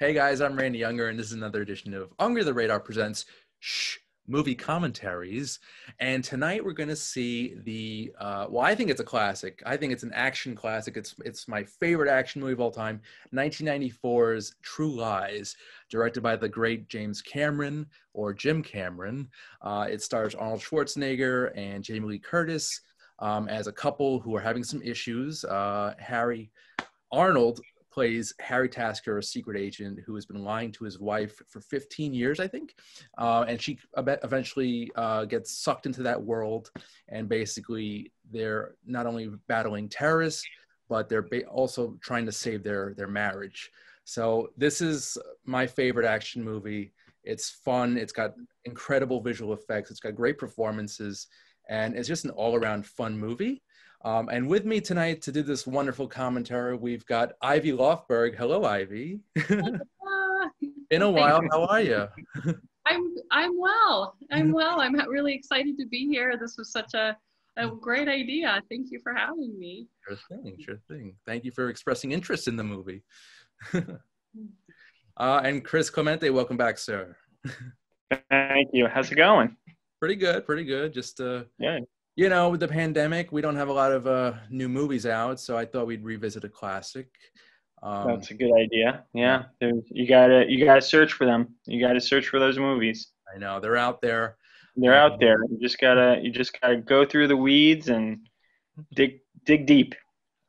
Hey guys, I'm Randy Younger, and this is another edition of Under the Radar Presents Movie Commentaries. And tonight we're going to see the, I think it's a classic. I think it's an action classic. It's my favorite action movie of all time, 1994's True Lies, directed by the great James Cameron, or Jim Cameron. It stars Arnold Schwarzenegger and Jamie Lee Curtis as a couple who are having some issues. Arnold plays Harry Tasker, a secret agent who has been lying to his wife for 15 years, I think. And she eventually gets sucked into that world. And basically, they're not only battling terrorists, but they're also trying to save their marriage. So this is my favorite action movie. It's fun. It's got incredible visual effects. It's got great performances. And it's just an all-around fun movie. And with me tonight to do this wonderful commentary, we've got Ivy Lofberg. Hello, Ivy. In a while. How are you? I'm well. I'm really excited to be here. This was such a great idea. Thank you for having me. Sure thing. Thank you for expressing interest in the movie. And Chris Clemente, welcome back, sir. Thank you. How's it going? Pretty good. Just yeah. You know, with the pandemic, we don't have a lot of new movies out, so I thought we'd revisit a classic. That's a good idea. Yeah, you gotta search for them. You gotta search for those movies. I know they're out there. They're out there. You just gotta go through the weeds and dig deep.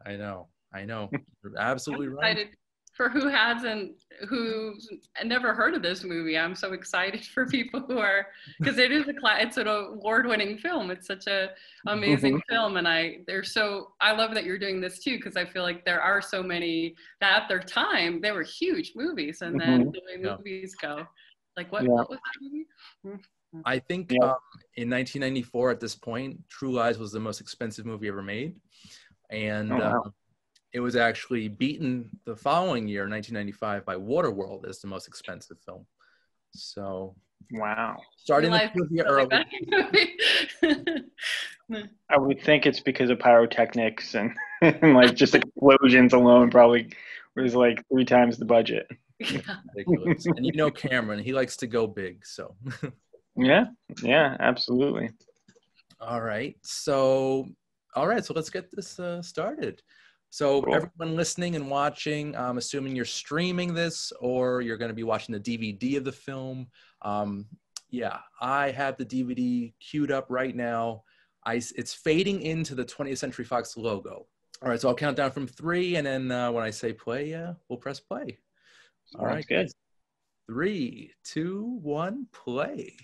I know. You're absolutely right. For who's never heard of this movie, I'm so excited for people who are, because it's an award-winning film. It's such a amazing film, and I love that you're doing this too, because I feel like there are so many that at their time they were huge movies, and then the way movies go, like what was that movie? I think in 1994 at this point, True Lies was the most expensive movie ever made, and it was actually beaten the following year, 1995, by Waterworld as the most expensive film. So, wow. Starting the movie early. I would think it's because of pyrotechnics and like just explosions alone probably was like 3 times the budget. Ridiculous. And you know Cameron, he likes to go big, so. Yeah, absolutely. All right, so let's get this started. So cool. Everyone listening and watching, I'm assuming you're streaming this or you're going to be watching the DVD of the film. I have the DVD queued up right now. It's fading into the 20th Century Fox logo. All right, so I'll count down from 3, and then when I say play, we'll press play. All right, good. 3, 2, 1, play.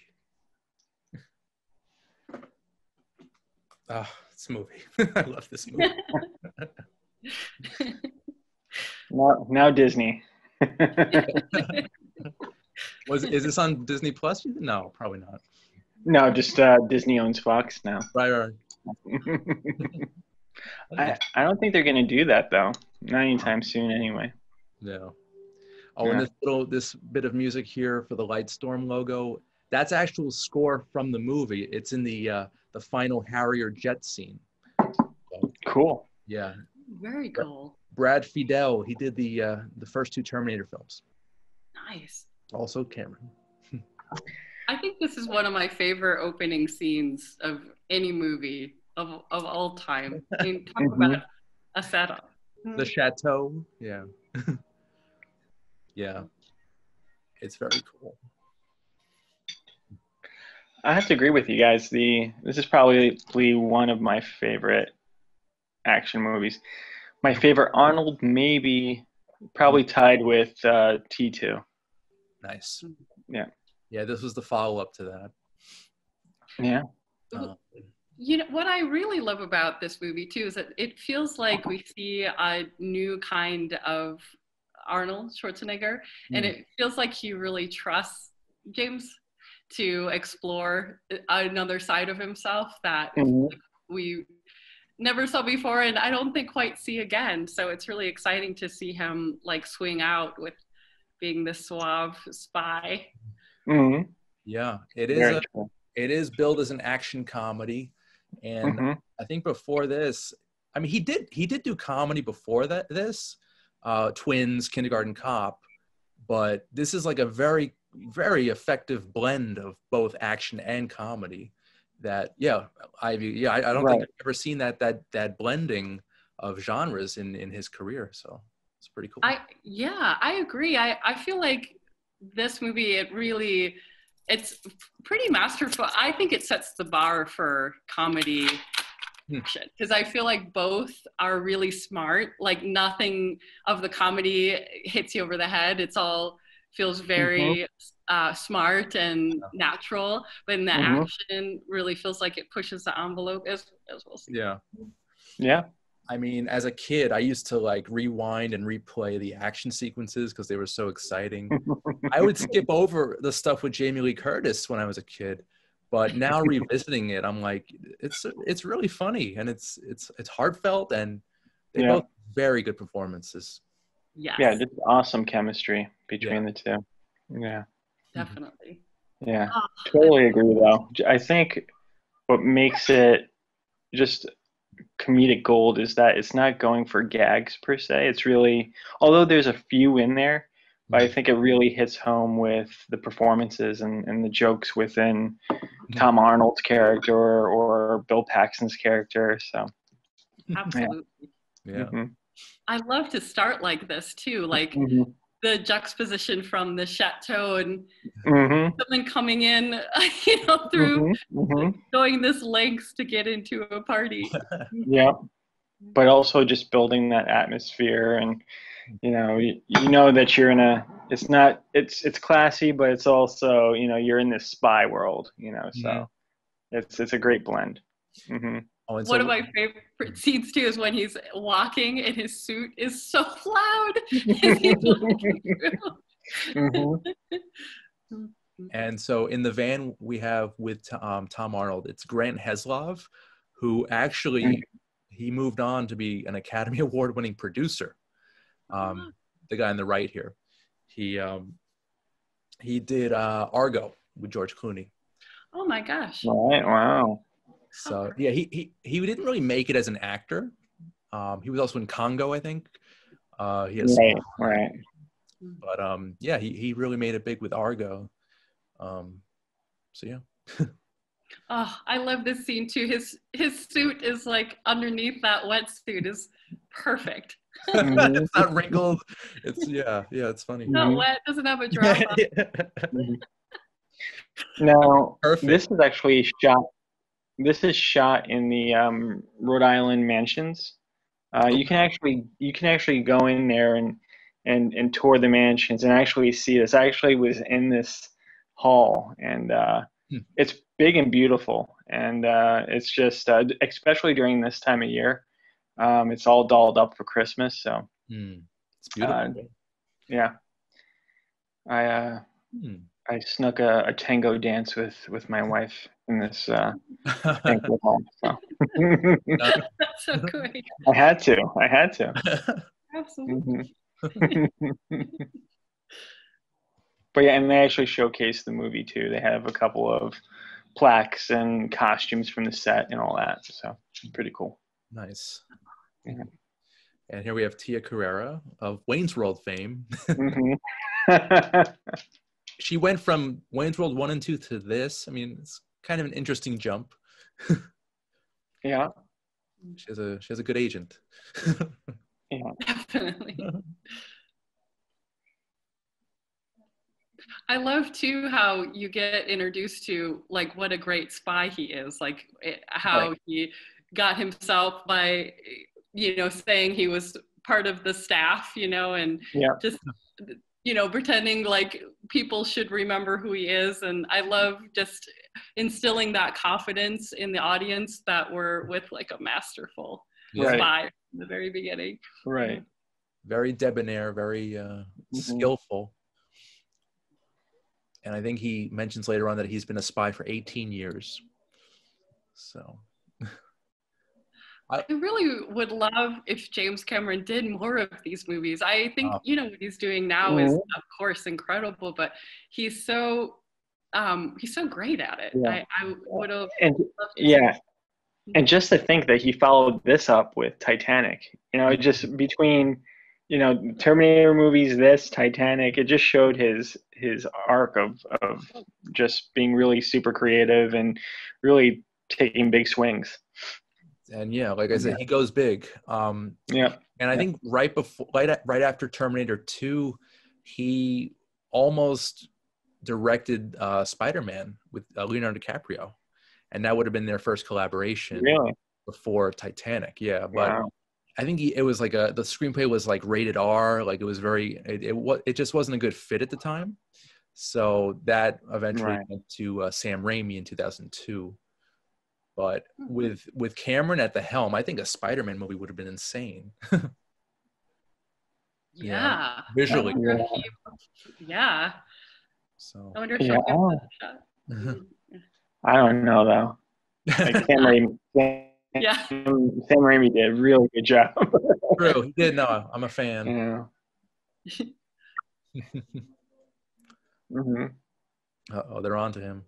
This movie. I love this movie. Now Disney. Is this on Disney Plus? No, probably not. No, just Disney owns Fox now. Right. I don't think they're gonna do that though. Not anytime soon, anyway. No. And this bit of music here for the Lightstorm logo, that's actual score from the movie. It's in the final Harrier jet scene. Cool. Yeah. Very cool. Brad Fiedel, he did the first 2 Terminator films. Nice. Also Cameron. I think this is one of my favorite opening scenes of any movie of all time. I mean, talk about a setup. The chateau, yeah. Yeah. It's very cool. I have to agree with you guys. This is probably one of my favorite action movies. My favorite Arnold, probably tied with T2. Nice. Yeah, this was the follow-up to that. Yeah. You know what I really love about this movie too is that it feels like we see a new kind of Arnold Schwarzenegger, and it feels like he really trusts James to explore another side of himself that we never saw before, and I don't think quite see again. So it's really exciting to see him like swing out with being the suave spy. Yeah, it is. It is billed as an action comedy, and I think before this, I mean, he did do comedy before this, Twins, Kindergarten Cop, but this is like a very, very effective blend of both action and comedy. That I don't think I've ever seen that blending of genres in his career. So it's pretty cool. I agree. I feel like this movie, it's pretty masterful. I think it sets the bar for comedy action, because I feel like both are really smart. Like nothing of the comedy hits you over the head. It's all feels very smart and natural, but in the action really feels like it pushes the envelope, as we'll see. Yeah. I mean, as a kid, I used to like rewind and replay the action sequences because they were so exciting. I would skip over the stuff with Jamie Lee Curtis when I was a kid, but now revisiting it, I'm like, it's really funny, and it's heartfelt, and they both very good performances. Yes. Yeah, just awesome chemistry between the two. Yeah. Definitely. Yeah. Totally agree though. I think what makes it just comedic gold is that it's not going for gags per se. It's really, although there's a few in there, but I think it really hits home with the performances and the jokes within Tom Arnold's character or Bill Paxton's character. So absolutely. Yeah. I love to start like this too, like the juxtaposition from the chateau and someone coming in, through going this lengths to get into a party. Yeah, but also just building that atmosphere, and you know that you're in it's classy, but it's also you're in this spy world, so it's a great blend. One of my favorite scenes too is when he's walking and his suit is so loud as he's walking through. And so in the van we have with Tom Arnold, it's Grant Heslov, who actually he moved on to be an Academy Award-winning producer. The guy on the right here, he did Argo with George Clooney. Oh my gosh! Right, wow. So yeah, he didn't really make it as an actor. He was also in Congo, I think. He has right. But yeah, he really made it big with Argo. So yeah. Oh, I love this scene too. His suit is like underneath that wetsuit is perfect. It's not wrinkled. It's it's funny. Not wet, doesn't have a drop on. Now, Perfect. This is shot in the Rhode Island mansions. You can actually go in there and tour the mansions and actually see this. I actually was in this hall, and it's big and beautiful, and it's just especially during this time of year, it's all dolled up for Christmas. So it's beautiful. Yeah, I snuck a tango dance with my wife in this banquet hall. So. That's so great. I had to. Absolutely. But yeah, and they actually showcase the movie too. They have a couple of plaques and costumes from the set and all that. So pretty cool. Nice. Yeah. And here we have Tia Carrere of Wayne's World fame. She went from Wayne's World 1 and 2 to this. I mean, it's kind of an interesting jump. Yeah. She has a good agent. Yeah. Definitely. I love too how you get introduced to like what a great spy he is, like how he got himself by saying he was part of the staff, and just pretending like people should remember who he is. And I love just instilling that confidence in the audience that we're with like a masterful spy from the very beginning. Right. Very debonair, very skillful. And I think he mentions later on that he's been a spy for 18 years. So I really would love if James Cameron did more of these movies. I think, what he's doing now is, of course, incredible, but he's so great at it. Yeah. I would have loved to and just to think that he followed this up with Titanic, just between Terminator movies, this Titanic, it just showed his arc of just being really super creative and really taking big swings. And yeah, like I said, he goes big. Yeah. And I think right after Terminator 2, he almost directed Spider-Man with Leonardo DiCaprio, and that would have been their first collaboration. Really? Before Titanic. Yeah, but Wow. I think it was like the screenplay was like rated R, like it was it just wasn't a good fit at the time. So that eventually went to Sam Raimi in 2002. But with Cameron at the helm, I think a Spider-Man movie would have been insane. Yeah. Visually. Yeah. So I wonder if he'll give it a shot. I don't know though. Like Sam Raimi did a really good job. True, he did. No, I'm a fan. Yeah. Mm-hmm. Uh-oh, they're on to him.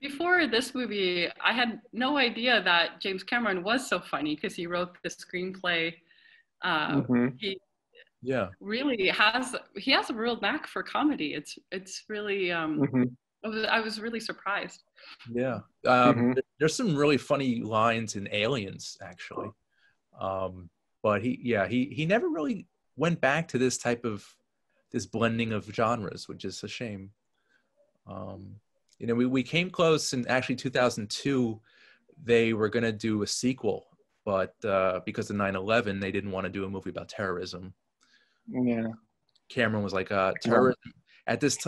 Before this movie, I had no idea that James Cameron was so funny because he wrote the screenplay. He really has a real knack for comedy. It's really I was really surprised. Yeah. There's some really funny lines in Aliens actually. But he never really went back to this blending of genres, which is a shame. We came close in actually 2002. They were going to do a sequel, but because of 9/11, they didn't want to do a movie about terrorism. Yeah. Cameron was like, terrorism at this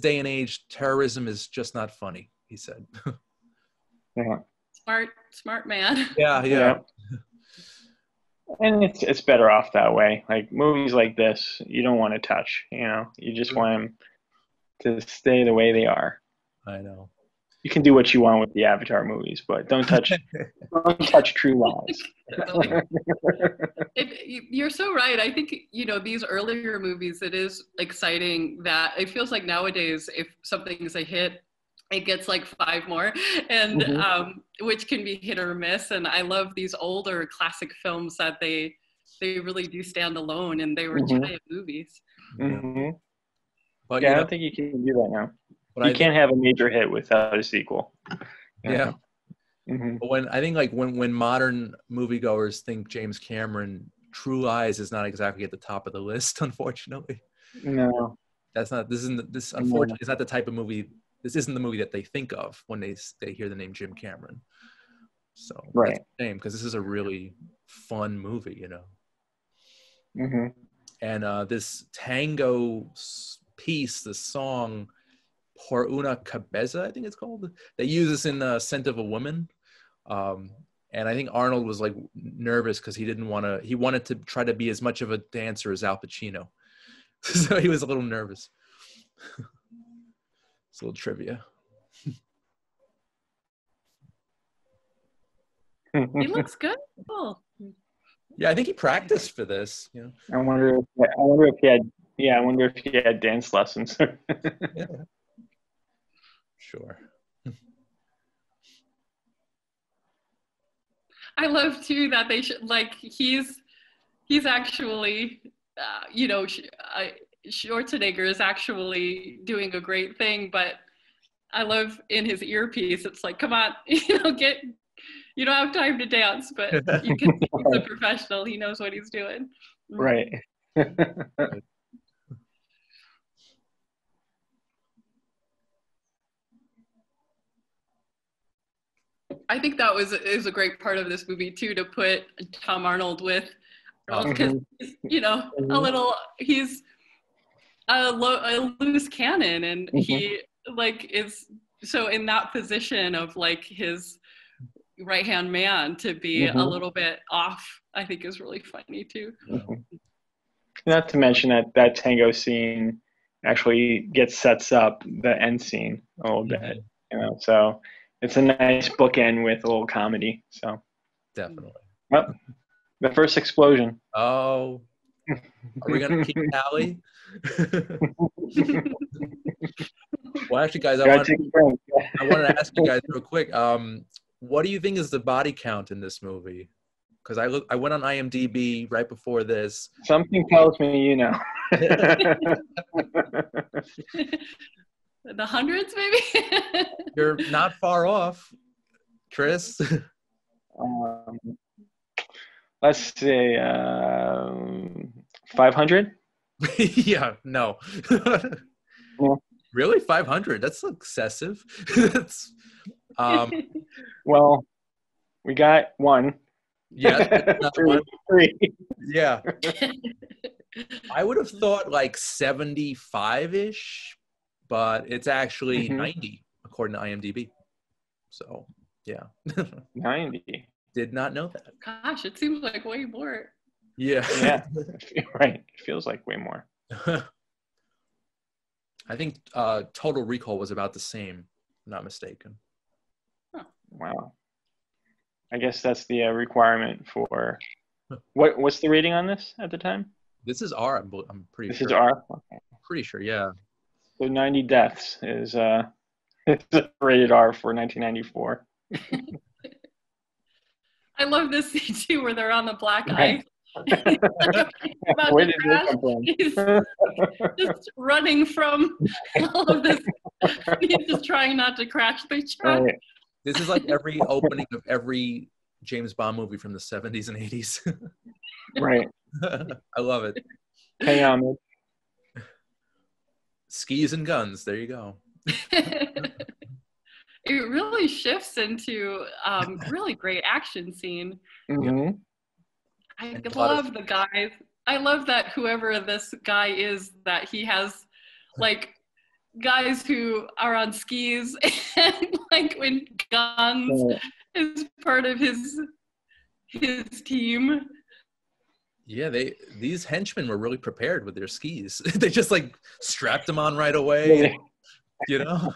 day and age, terrorism is just not funny, he said. Yeah. Smart man. Yeah. And it's better off that way. Like movies like this, you don't want to touch. You just want them to stay the way they are. I know. You can do what you want with the Avatar movies, but don't touch true lies. You're so right. I think, these earlier movies, it is exciting that it feels like nowadays, if something is a hit, it gets like 5 more, and which can be hit or miss. And I love these older classic films that they really do stand alone, and they were giant movies. Mm-hmm. But I don't think you can do that now. But you can't have a major hit without a sequel. Yeah. Mm-hmm. But when modern moviegoers think James Cameron, True Lies is not exactly at the top of the list, unfortunately. No. Unfortunately is not the type of movie. This isn't the movie that they think of when they hear the name Jim Cameron. So that's a shame, because this is a really fun movie, Mm-hmm. And this tango piece, the song Por una cabeza, I think it's called. They use this in Scent of a Woman. And I think Arnold was like nervous because he wanted to try to be as much of a dancer as Al Pacino. So he was a little nervous. It's a little trivia. He looks good. Cool. Yeah, I think he practiced for this. I wonder if he had dance lessons. Yeah. Sure. I love too that they should he's actually Schwarzenegger is actually doing a great thing, but I love in his earpiece, it's like, come on, you don't have time to dance, but you can see he's a professional. He knows what he's doing. Right. I think that is a great part of this movie too, to put Tom Arnold with, because he's a loose cannon, and he is so in that position of his right hand man to be a little bit off, I think is really funny too. Not to mention that tango scene actually sets up the end scene a little bit, so it's a nice bookend with a little comedy. So definitely. Well, the first explosion. Oh, are we gonna keep tally? Well, actually, guys, Gotta take a break. I wanted to ask you guys real quick. What do you think is the body count in this movie? Because I went on IMDb right before this. Something tells me you know. The hundreds, maybe? You're not far off, Chris. Let's say 500. Yeah, no. Yeah. Really, 500? That's excessive. That's, well, we got one. Yeah, three. Yeah. I would have thought like 75-ish, but it's actually 90 according to IMDb. So, yeah. 90. Did not know that. Gosh, it seems like way more. Yeah. Yeah, right. It feels like way more. I think Total Recall was about the same, if I'm not mistaken. Huh. Wow. I guess that's the requirement for what's the rating on this at the time? This is R. I'm pretty sure. This is R. Okay. Pretty sure, yeah. So 90 deaths is it's rated R for 1994. I love this scene too, where they're on the black Right. ice. Where did this come from? He's just running from all of this. He's just trying not to crash the truck. Right. This is like every opening of every James Bond movie from the 70s and 80s. Right. I love it. Pay homage. Skis and guns. There you go. It really shifts into really great action scene. Mm-hmm. I love the guys. I love that whoever this guy is, that he has like guys who are on skis and like when guns is part of his team. Yeah, these henchmen were really prepared with their skis. They just like strapped them on right away. You know?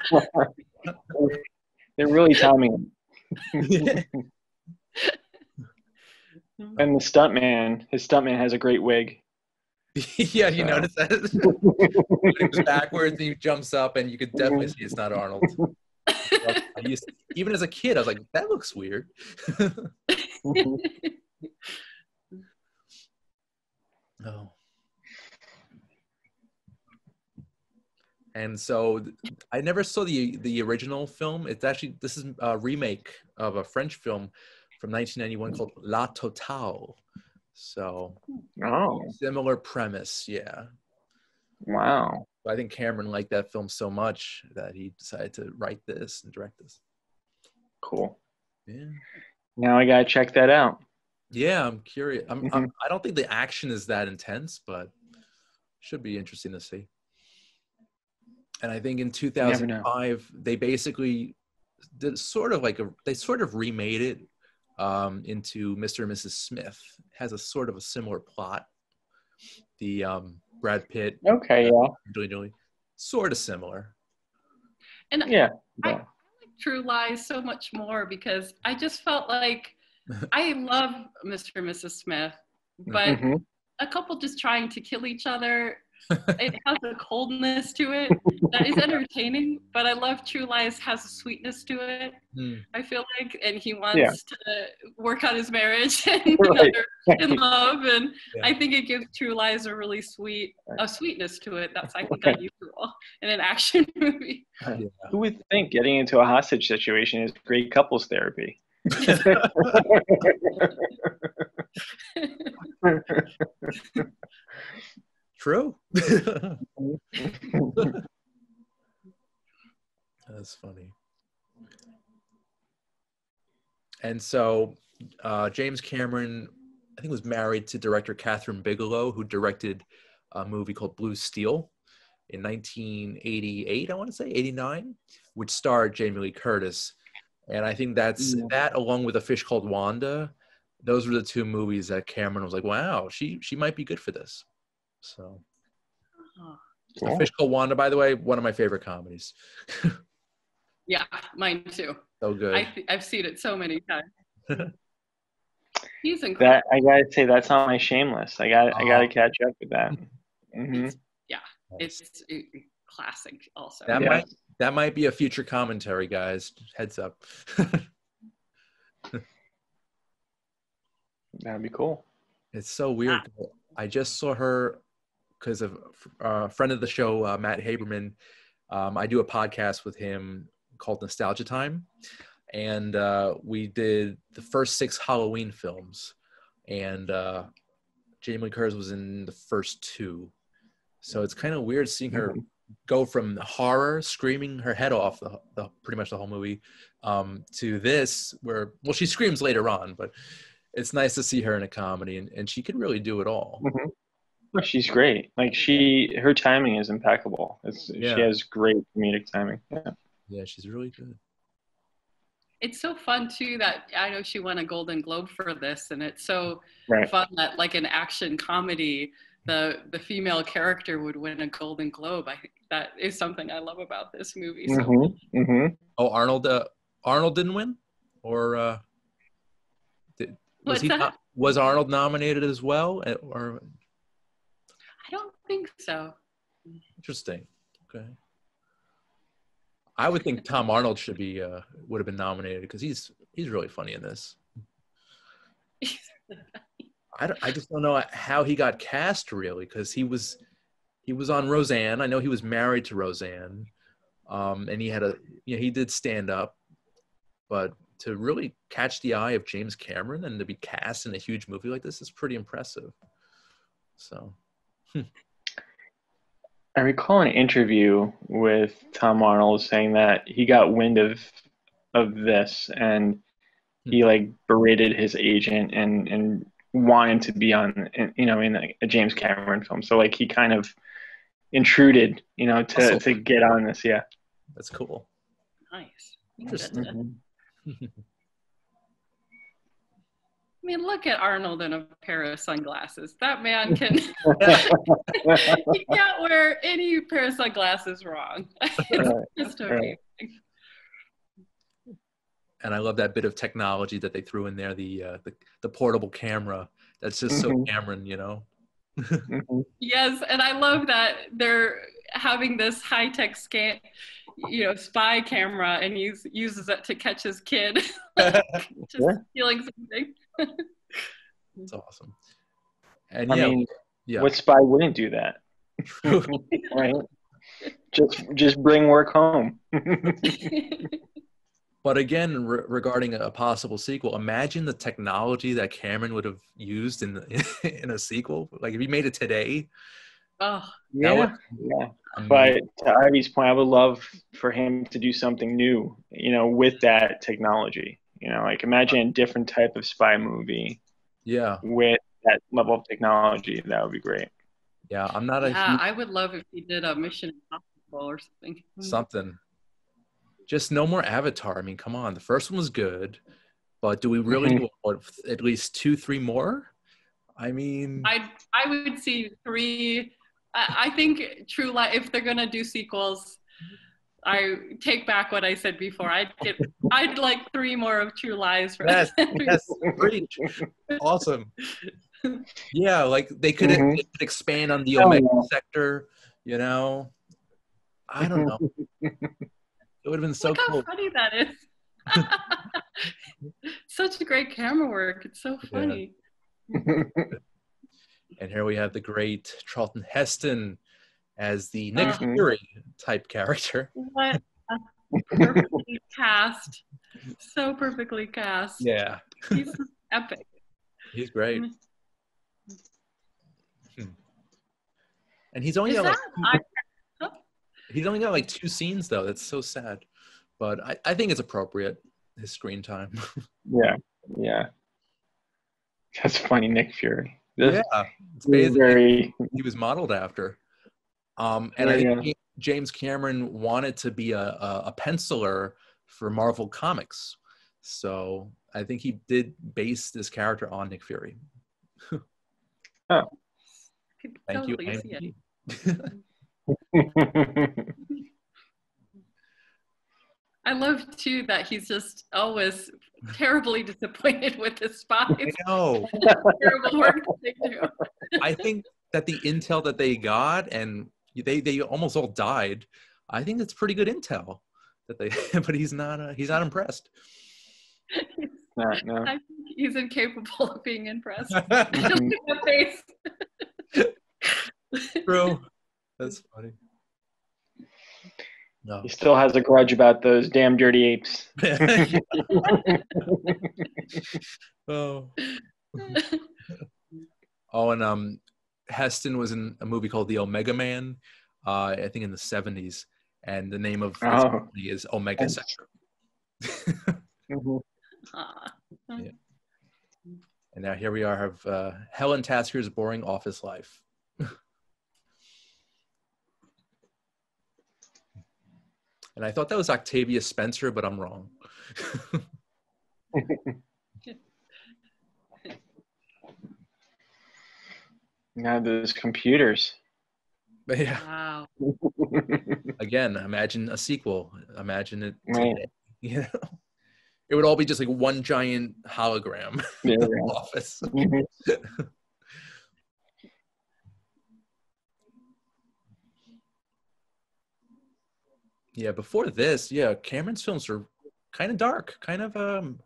They're really timing him. And his stuntman has a great wig. Yeah, you notice that? He was backwards and he jumps up, and you could definitely see it's not Arnold. Even as a kid, I was like, that looks weird. Oh. And so I never saw the original film. This is a remake of a French film from 1991 called La Totale. So, similar premise, yeah. Wow. I think Cameron liked that film so much that he decided to write this and direct this. Cool. Yeah. Now I gotta check that out. Yeah, I'm curious. I don't think the action is that intense, but should be interesting to see. And I think in 2005, they basically did sort of remade it into Mr. and Mrs. Smith. It has a sort of a similar plot. The Brad Pitt. Okay, yeah. Julie, sort of similar. And yeah. I like True Lies so much more because I just felt like I love Mr. and Mrs. Smith, but a couple just trying to kill each other, it has a coldness to it that is entertaining, but I love True Lies has a sweetness to it. I feel like, and he wants to work on his marriage and they're in love, and I think it gives True Lies a really sweetness to it that's I think unusual in an action movie. Yeah. Who would think getting into a hostage situation is great couples therapy? True. That's funny. And so James Cameron, I think, was married to director Catherine Bigelow, who directed a movie called Blue Steel in 1988, I want to say, 89, which starred Jamie Lee Curtis. And I think that's that, along with A Fish Called Wanda, those were the two movies that Cameron was like, wow, she might be good for this. So, cool. A Fish Called Wanda, by the way, one of my favorite comedies. Yeah, mine too. So good. I've seen it so many times. He's incredible. I gotta say that's on my shame list. I gotta catch up with that. It's a classic also. That might be a future commentary, guys. Heads up. That'd be cool. It's so weird. I just saw her because of a friend of the show, Matt Haberman. I do a podcast with him called Nostalgia Time. And we did the first 6 Halloween films. And Jamie Lee Curtis was in the first 2. So it's kind of weird seeing her go from horror, screaming her head off the pretty much the whole movie, to this where, well, she screams later on, but it's nice to see her in a comedy, and she could really do it all. Mm-hmm. Well, she's great. Like her timing is impeccable. She has great comedic timing. Yeah, she's really good. It's so fun too that I know she won a Golden Globe for this, and it's so fun that like an action comedy, the female character would win a Golden Globe. I think that is something I love about this movie. So. Oh, Arnold didn't win, or was Arnold nominated as well, or? I don't think so. Interesting. Okay. I would think Tom Arnold would have been nominated because he's really funny in this. I just don't know how he got cast really, because he was on Roseanne. I know he was married to Roseanne, and he did stand up, but to really catch the eye of James Cameron and to be cast in a huge movie like this is pretty impressive. So. I recall an interview with Tom Arnold saying that he got wind of this, and he like berated his agent and wanted to be in a James Cameron film. So like he kind of intruded, to get on this. Yeah, that's cool. Nice. Interesting. I mean, look at Arnold in a pair of sunglasses. That man can, he can't wear any pair of sunglasses wrong. It's just amazing. And I love that bit of technology that they threw in there, the portable camera. That's just so Cameron, Yes, and I love that they're having this high-tech spy camera, and he uses it to catch his kid, stealing something. That's awesome. And I mean, what spy wouldn't do that? Right? Just bring work home. But again, regarding a possible sequel, imagine the technology that Cameron would have used in a sequel. Like if he made it today. Oh, yeah. But to Ivy's point, I would love for him to do something new, with that technology. Like imagine a different type of spy movie. Yeah. With that level of technology, that would be great. Yeah, I'm not I would love if he did a Mission Impossible or something. Something. Just no more Avatar. I mean, come on. The first one was good, but do we really want at least 2-3 more? I mean, I would see 3. I think True Lies. If they're gonna do sequels, I take back what I said before. I'd like 3 more of True Lies. Yes, preach. Awesome. Yeah, like they could expand on the Omega sector. I don't know. It would have been so cool. Look how funny that is. Such great camera work. It's so funny. Yeah. And here we have the great Charlton Heston as the Nick Fury type character. What a perfectly cast. So perfectly cast. Yeah. He's epic. He's great. And he's only got like 2 scenes though. That's so sad. But I think it's appropriate, his screen time. Yeah. That's funny, Nick Fury. Yeah. It's basically he was modeled after. And I think James Cameron wanted to be a penciler for Marvel Comics. So I think he did base this character on Nick Fury. Oh. Thank you. I love too that he's just always terribly disappointed with his spies. I know. Terrible work they do. I think that the intel that they got, and they almost all died. I think that's pretty good intel that they, but he's not impressed. No. I think he's incapable of being impressed. Just in the face. Bro, that's funny. No. He still has a grudge about those damn dirty apes. Oh. Oh, and Heston was in a movie called The Omega Man, I think in the 70s, and the name of this movie is Omega Sector. Yeah. And now here we are, have Helen Tasker's boring office life. And I thought that was Octavia Spencer, but I'm wrong. Now those computers. But yeah. Wow. Again, imagine a sequel. Imagine it. Right. You know, it would all be just like one giant hologram in the office. Yeah, before this, Cameron's films are kind of dark, kind of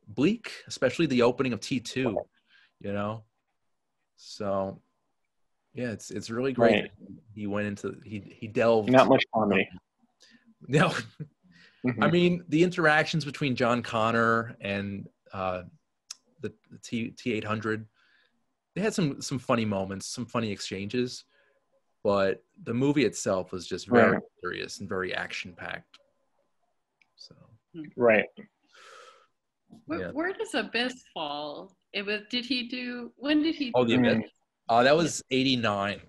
bleak, especially the opening of T2, you know? So, yeah, it's really great. Right. He went into, he delved. Not much comedy. No. I mean, the interactions between John Connor and the T-800, they had some funny moments, some funny exchanges. But the movie itself was just very serious and very action-packed. So, right. Where does Abyss fall? It was. Did he do? When did he? Oh, The Abyss. That was 89.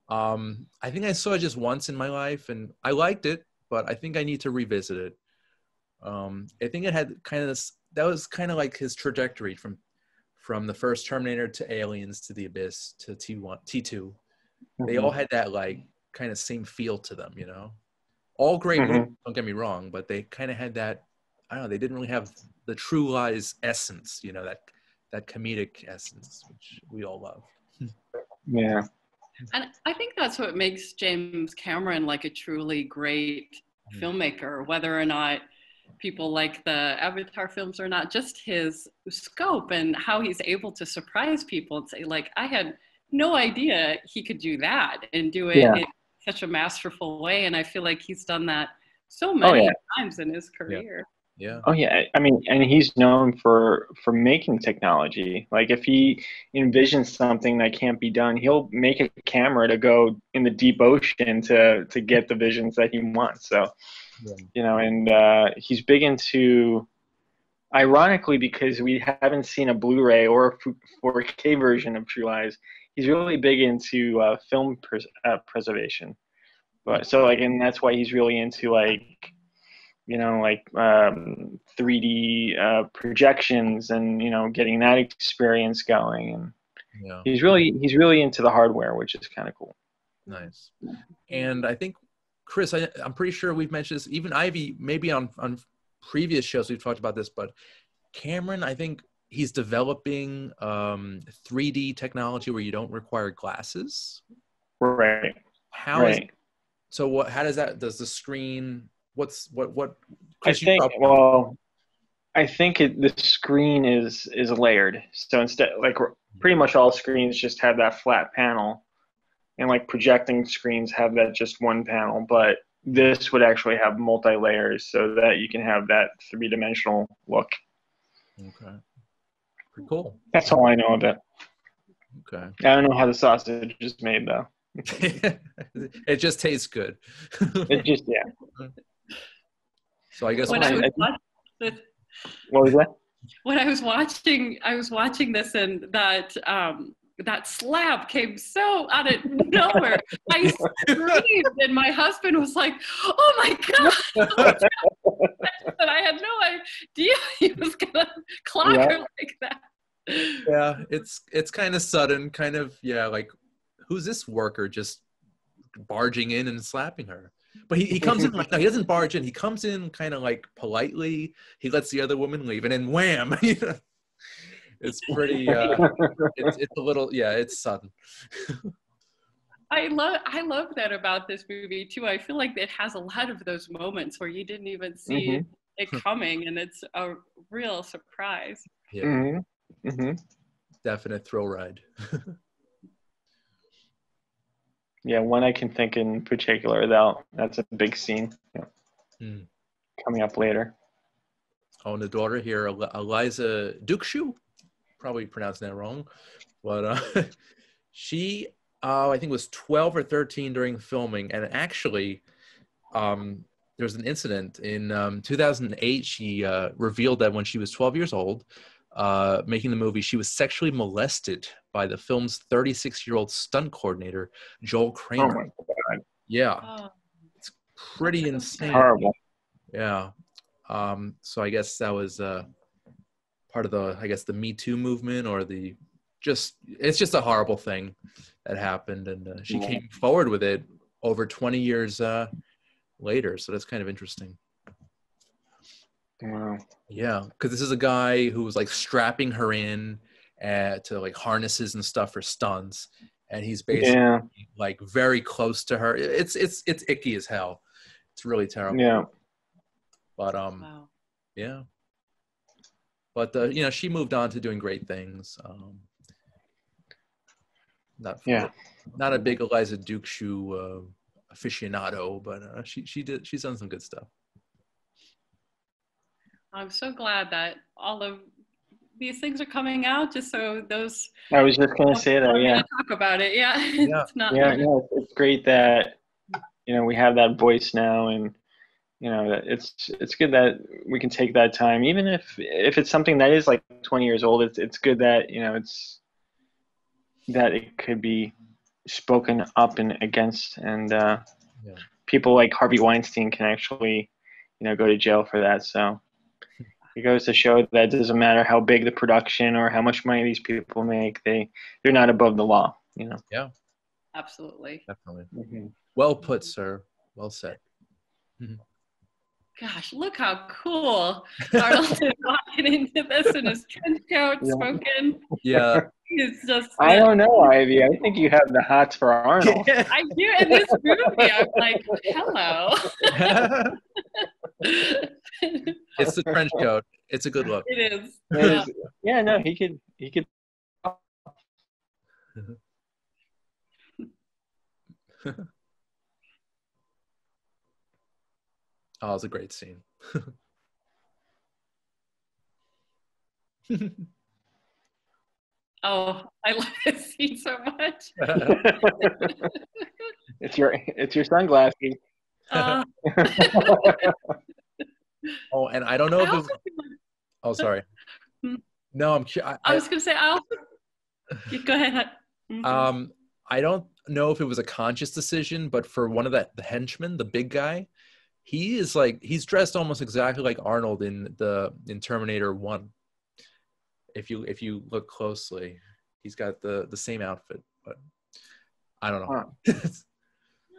I think I saw it just once in my life, and I liked it, but I think I need to revisit it. I think it had kind of this. That was kind of like his trajectory from the first Terminator to Aliens to The Abyss to T2. They all had that like kind of same feel to them, you know? All great movies, don't get me wrong, but they kind of had that, I don't know, they didn't really have the True Lies essence, you know, that comedic essence, which we all love. Yeah. And I think that's what makes James Cameron like a truly great filmmaker, whether or not people like the Avatar films or not, just his scope and how he's able to surprise people and say, like, I had no idea he could do that and do it in such a masterful way. And I feel like he's done that so many times in his career. Yeah. Oh yeah. I mean, and he's known for making technology. Like if he envisions something that can't be done, he'll make a camera to go in the deep ocean to get the visions that he wants. So, you know, and he's big into, ironically, because we haven't seen a Blu-ray or a 4K version of True Lies, he's really big into film preservation. But so like, and that's why he's really into like, you know, like 3D projections and, you know, getting that experience going. And he's really into the hardware, which is kind of cool. Nice. And I think, Chris, I'm pretty sure we've mentioned this, even Ivy, maybe on previous shows we've talked about this, but Cameron, I think he's developing 3D technology where you don't require glasses. Right. How does the screen, what I think the screen is layered. So instead, like pretty much all screens just have that flat panel, and like projecting screens have that just one panel, but this would actually have multi-layers so that you can have that three-dimensional look. Okay. Pretty cool. That's all I know of it. Okay. I don't know how the sausage is made though. It just tastes good. It just, yeah. So I guess what was that? When I was watching this, and that slap came so out of nowhere. I screamed, and my husband was like, "Oh my god!" And I had no idea he was gonna clock her like that. Yeah, it's kind of sudden, kind of like, who's this worker just barging in and slapping her? But he comes in like, no, he doesn't barge in. He comes in kind of like politely. He lets the other woman leave, and then wham! It's pretty. It's a little, it's sudden. I love that about this movie too. I feel like it has a lot of those moments where you didn't even see it coming, and it's a real surprise. Yeah. Definite thrill ride. Yeah, one I can think in particular, though. That's a big scene. Yeah. Coming up later. Oh, and the daughter here, Eliza Dushku, probably pronouncing that wrong, but she, I think, was 12 or 13 during filming, and actually, there was an incident in 2008. She revealed that when she was 12 years old, making the movie, she was sexually molested by the film's 36-year-old stunt coordinator, Joel Kramer. Oh my God. Yeah, it's pretty insane. Horrible. Yeah. So I guess that was part of the Me Too movement, or it's just a horrible thing that happened, and she came forward with it over 20 years later. So that's kind of interesting. Wow. Yeah, because this is a guy who was like strapping her in to like harnesses and stuff for stunts, and he's basically like very close to her. It's icky as hell. It's really terrible. Yeah. But Wow. yeah. But she moved on to doing great things. Not a big Eliza Dushku aficionado, but she's done some good stuff. I'm so glad that all of these things are coming out, just so those. I was just going to say that. Yeah. Talk about it. Yeah. It's great that we have that voice now, and it's good that we can take that time, even if it's something that is like 20 years old. It's good that that it could be spoken up and against, and people like Harvey Weinstein can actually go to jail for that. So it goes to show that it doesn't matter how big the production or how much money these people make, they're not above the law. Yeah, absolutely, definitely. Well put, sir. Well said. Gosh, look how cool Arnold is walking into this in his trench coat, smoking. Yeah. He's just. I don't know, Ivy. I think you have the hots for Arnold. I do. In this movie, I'm like, hello. It's the trench coat. It's a good look. It is. Yeah, no, he could. Oh, it's a great scene. Oh, I love this scene so much. It's your sunglasses. Oh, and I don't know if it was... Oh, sorry. No, I was going to say, go ahead. I don't know if it was a conscious decision, but for one of the henchmen, the big guy, he's dressed almost exactly like Arnold in Terminator 1. If you look closely, he's got the same outfit, but I don't know.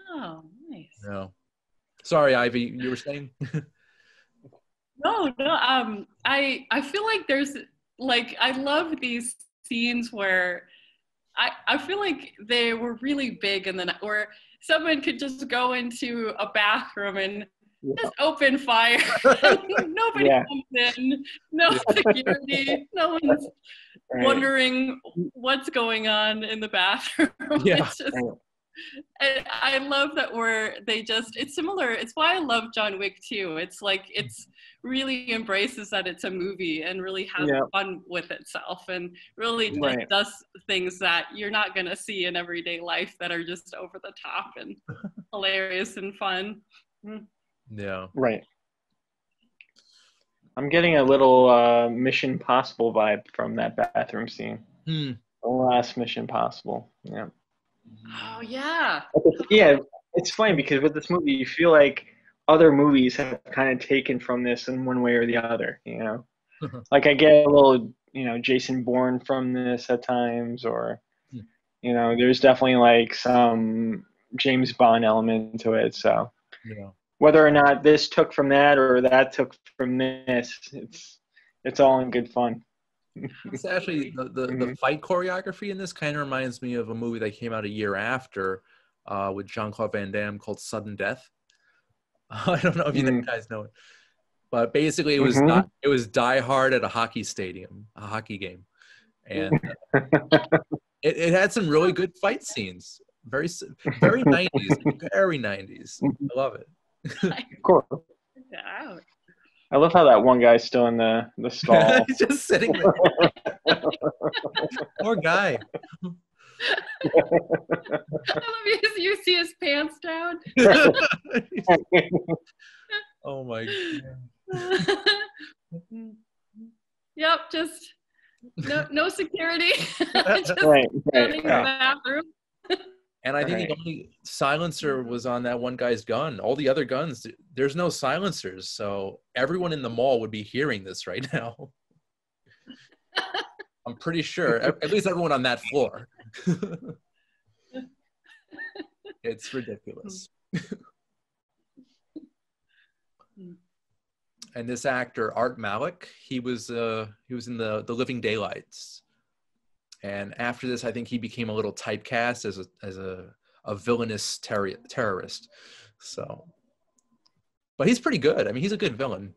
Oh, nice. No. Sorry, Ivy, you were saying? No. I feel like there's I love these scenes where I feel like they were really big, and then where someone could just go into a bathroom and just open fire. Nobody comes in, no security, no one's wondering what's going on in the bathroom. Yeah. And I love that it's similar. It's why I love John Wick too. It's it's really embraces that it's a movie and really has fun with itself, and really just does things that you're not going to see in everyday life that are just over the top and hilarious and fun. Yeah. Right. I'm getting a little Mission Impossible vibe from that bathroom scene. The last Mission Impossible. Yeah. Oh, yeah. Yeah, it's funny because with this movie, you feel like other movies have kind of taken from this in one way or the other, Like I get a little, Jason Bourne from this at times, or, there's definitely some James Bond element to it. So whether or not this took from that or that took from this, it's all in good fun. It's actually the fight choreography in this kind of reminds me of a movie that came out a year after, with Jean-Claude Van Damme called Sudden Death. I don't know if you guys know it, but basically it was it was Die Hard at a hockey stadium, a hockey game, and it had some really good fight scenes. Very 90s, very 90s. I love it. Of course. Out. I love how that one guy's still in the stall. He's just sitting there. Poor guy. I love you see his pants down. Oh my God. Yep, just no security. Just Right. running the bathroom. And I think the only silencer was on that one guy's gun. All the other guns, there's no silencers. So everyone in the mall would be hearing this right now. I'm pretty sure. At least everyone on that floor. It's ridiculous. And this actor, Art Malik, he was in the Living Daylights. And after this, I think he became a little typecast as a villainous terrorist. So, but he's pretty good. I mean, he's a good villain.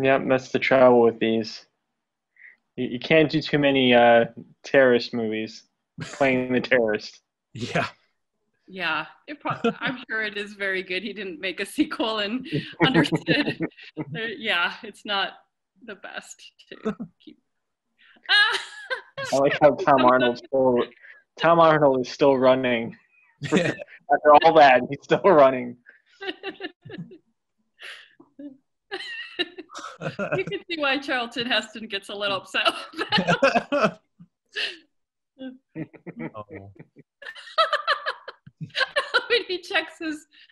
Yep, that's the trouble with these. You can't do too many terrorist movies playing the terrorist. Yeah. Yeah, I'm sure it is very good. He didn't make a sequel and understood. Yeah, it's not the best to keep. I like how Tom Arnold is still running. Yeah. After all that, he's still running. You can see why Charlton Heston gets a little upset. Oh. When he checks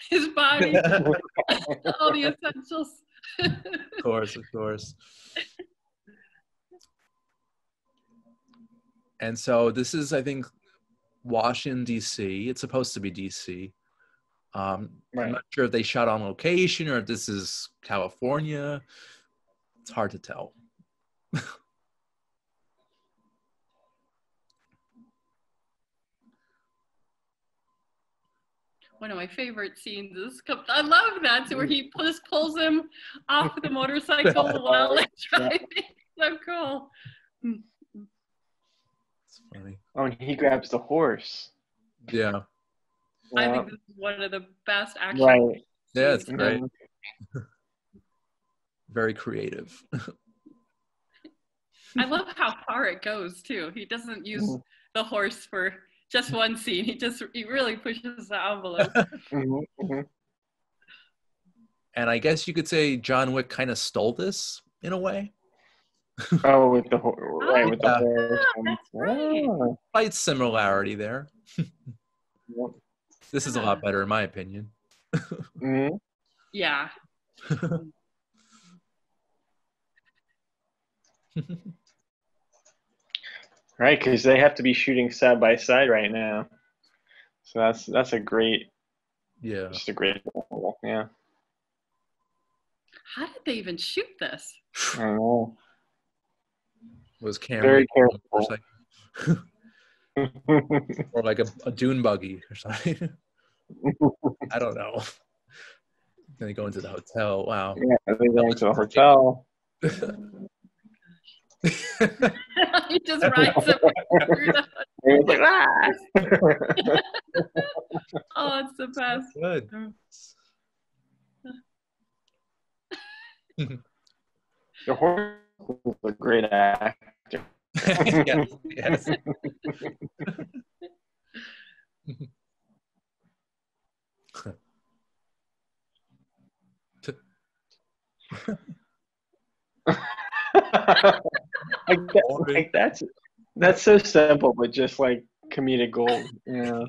his body, all the essentials. Of course. And so this is, I think, Washington, D.C. It's supposed to be D.C. I'm not sure if they shot on location or if this is California. It's hard to tell. One of my favorite scenes is, I love that, where he just pulls him off the motorcycle while they're driving. So cool. It's funny. Oh, and he grabs the horse. Yeah. I think this is one of the best action Right. Yeah, it's great. Very creative. I love how far it goes too. He doesn't use the horse for just one scene. He really pushes the envelope. And I guess you could say John Wick kind of stole this in a way. Oh, with the horse. With the horse. That's right. Slight similarity there. This is a lot better in my opinion. Yeah. Right, because they have to be shooting side by side right now. So that's a great, just a great level. Yeah. How did they even shoot this? I don't know. Was camera Very careful. Or like a dune buggy or something. I don't know. Then they go into the hotel. Wow. Yeah, they go into the hotel. He just rides up through the... Like, ah! Oh, it's the best. Good. The horse is a great actor. Yes. like that's so simple, but just like comedic gold. Yeah.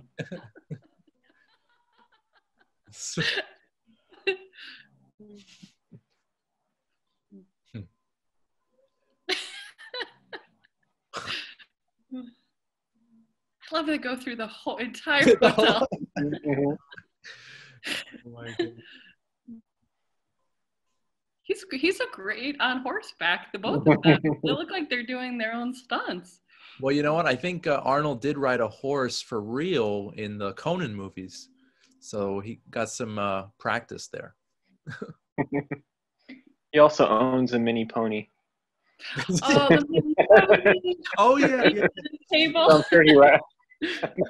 I love they go through the whole entire hotel. Oh my God. He's he's a great on horseback. The both of them, they look like they're doing their own stunts. Well, you know what? I think Arnold did ride a horse for real in the Conan movies, so he got some practice there. He also owns a mini pony. Oh, the mini pony. Oh yeah, yeah. Table. I'm sure he laughed.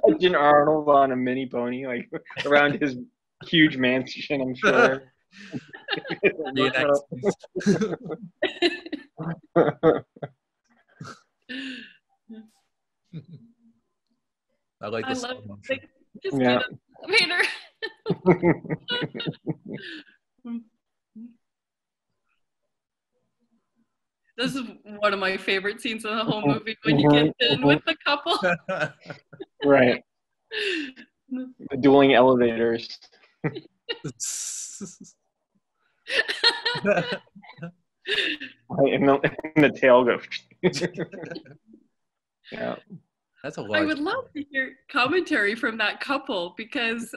Imagine Arnold on a mini pony, like around his huge mansion. I'm sure. I like this. I love like, just get an elevator. This is one of my favorite scenes in the whole movie when you get in with the couple. Right. The dueling elevators. And the tail goes. Yeah. That's a lot. I would love to hear commentary from that couple because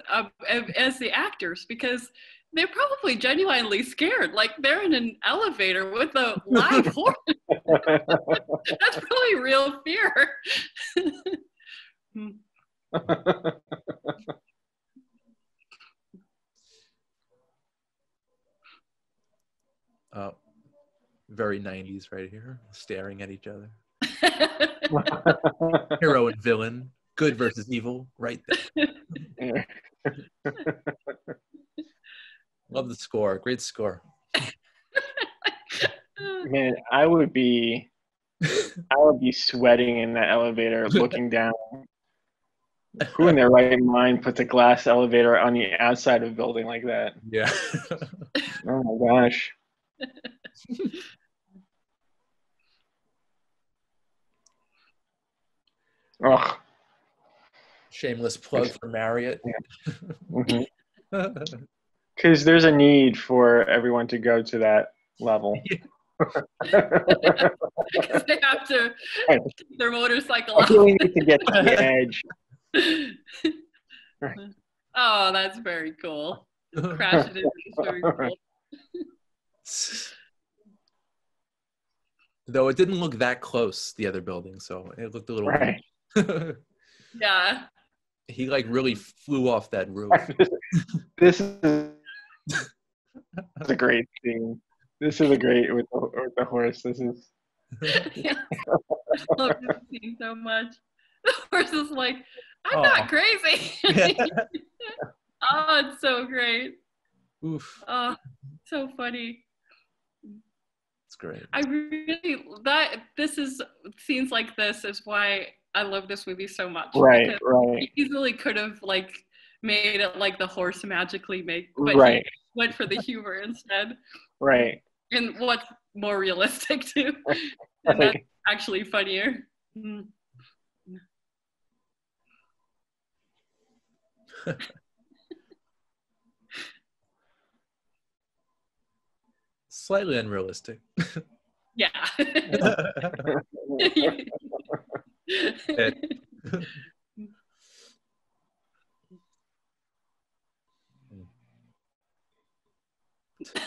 as the actors, because they're probably genuinely scared. Like they're in an elevator with a live horse. That's probably real fear. Very 90s right here, staring at each other. Hero and villain, good versus evil, right there. Love the score, great score. Man, I would be sweating in that elevator, looking down. Who in their right mind puts a glass elevator on the outside of a building like that? Yeah. Oh my gosh. Ugh. Shameless plug for Marriott. Yeah. Because there's a need for everyone to go to that level. Because they have to take their motorcycle I off. really need to get to the edge. Oh, that's very cool. Crash it in is very cool. Though it didn't look that close, the other building, so it looked a little right. Yeah. He like really flew off that roof. This is a great scene. This is a great with the horse. This is. Yeah. I love this scene so much. The horse is like, I'm not crazy. Oh, it's so great. Oof. Oh, so funny. It's great. I really scenes like this is why I love this movie so much. Right, right. He easily could have like made it like the horse magically but right. he went for the humor instead. Right. And what's more realistic too. And that's actually funnier. Slightly unrealistic. Yeah.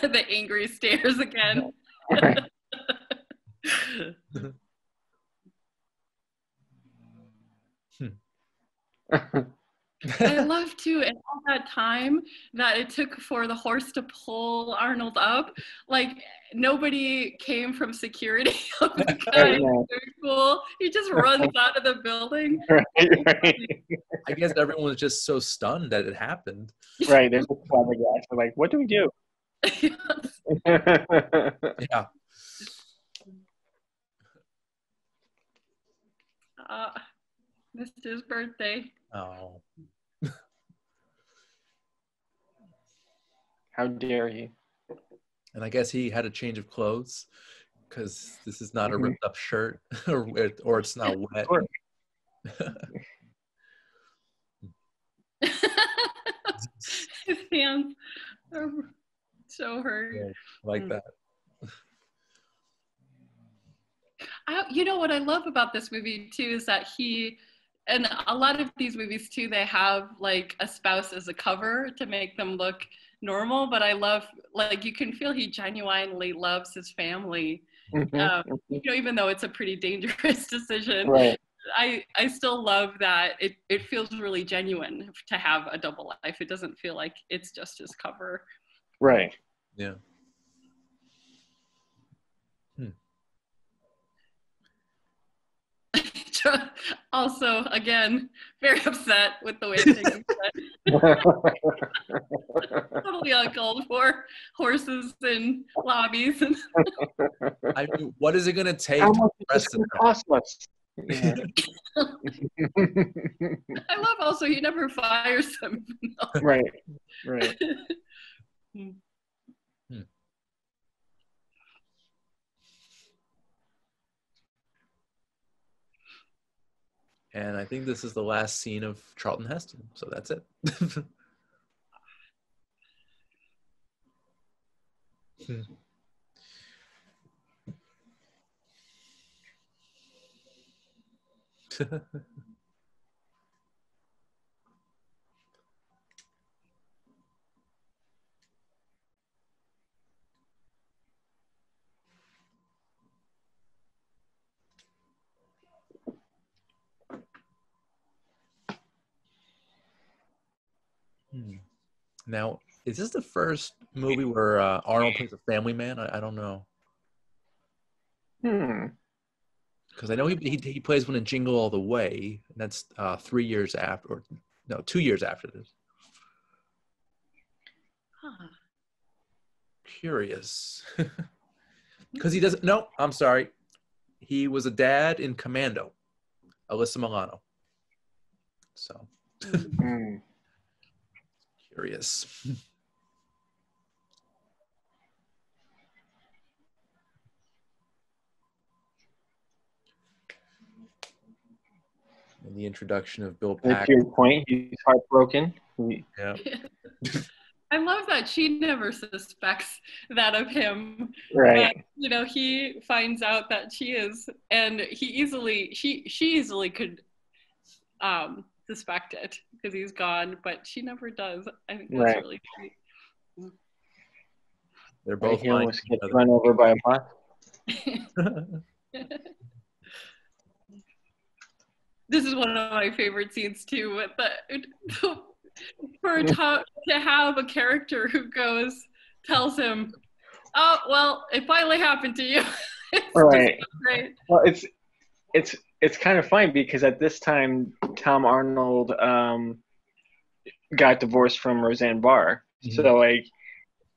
The angry stares again. I love too, and all that time that it took for the horse to pull Arnold up, like nobody came from security. Very cool. He just runs out of the building. Right. I guess everyone was just so stunned that it happened. Right. There's a flabbergasted. Like, what do we do? Yeah. Missed his birthday. Oh. How dare he? And I guess he had a change of clothes because this is not a ripped up shirt or it's not wet. His hands are so hurt. Yeah, I like that. You know what I love about this movie too is that he and a lot of these movies too, they have like a spouse as a cover to make them look normal, but I love, like, you can feel he genuinely loves his family. You know, even though it's a pretty dangerous decision, Right. I still love that it feels really genuine to have a double life. It doesn't feel like it's just his cover. Right. Yeah. Also, again, very upset with the way things went. Totally uncalled for. Horses and lobbies. And I mean, what is it going to take How to much is press this going to cost us? Yeah. I love also he never fires them. Right. Right. And I think this is the last scene of Charlton Heston, so that's it. Now, is this the first movie where Arnold plays a family man? I don't know. Because I know he plays one in Jingle All the Way, and that's 3 years after, or no, 2 years after this. Huh. Curious. Because he doesn't, no, I'm sorry. He was a dad in Commando, Alyssa Milano. So, curious. And the introduction of Bill To Paxton. your point, he's heartbroken. Yeah. I love that she never suspects that of him. Right. But, you know, he finds out that she is, and she easily could suspect it because he's gone, but she never does. I think that's Right. really sweet. They're both He lying almost to gets each run over by a bus. other. This is one of my favorite scenes too, with to have a character who tells him, "Oh, well, it finally happened to you." Right. Great. Well, it's kind of funny because at this time, Tom Arnold got divorced from Roseanne Barr. Mm-hmm. So, like,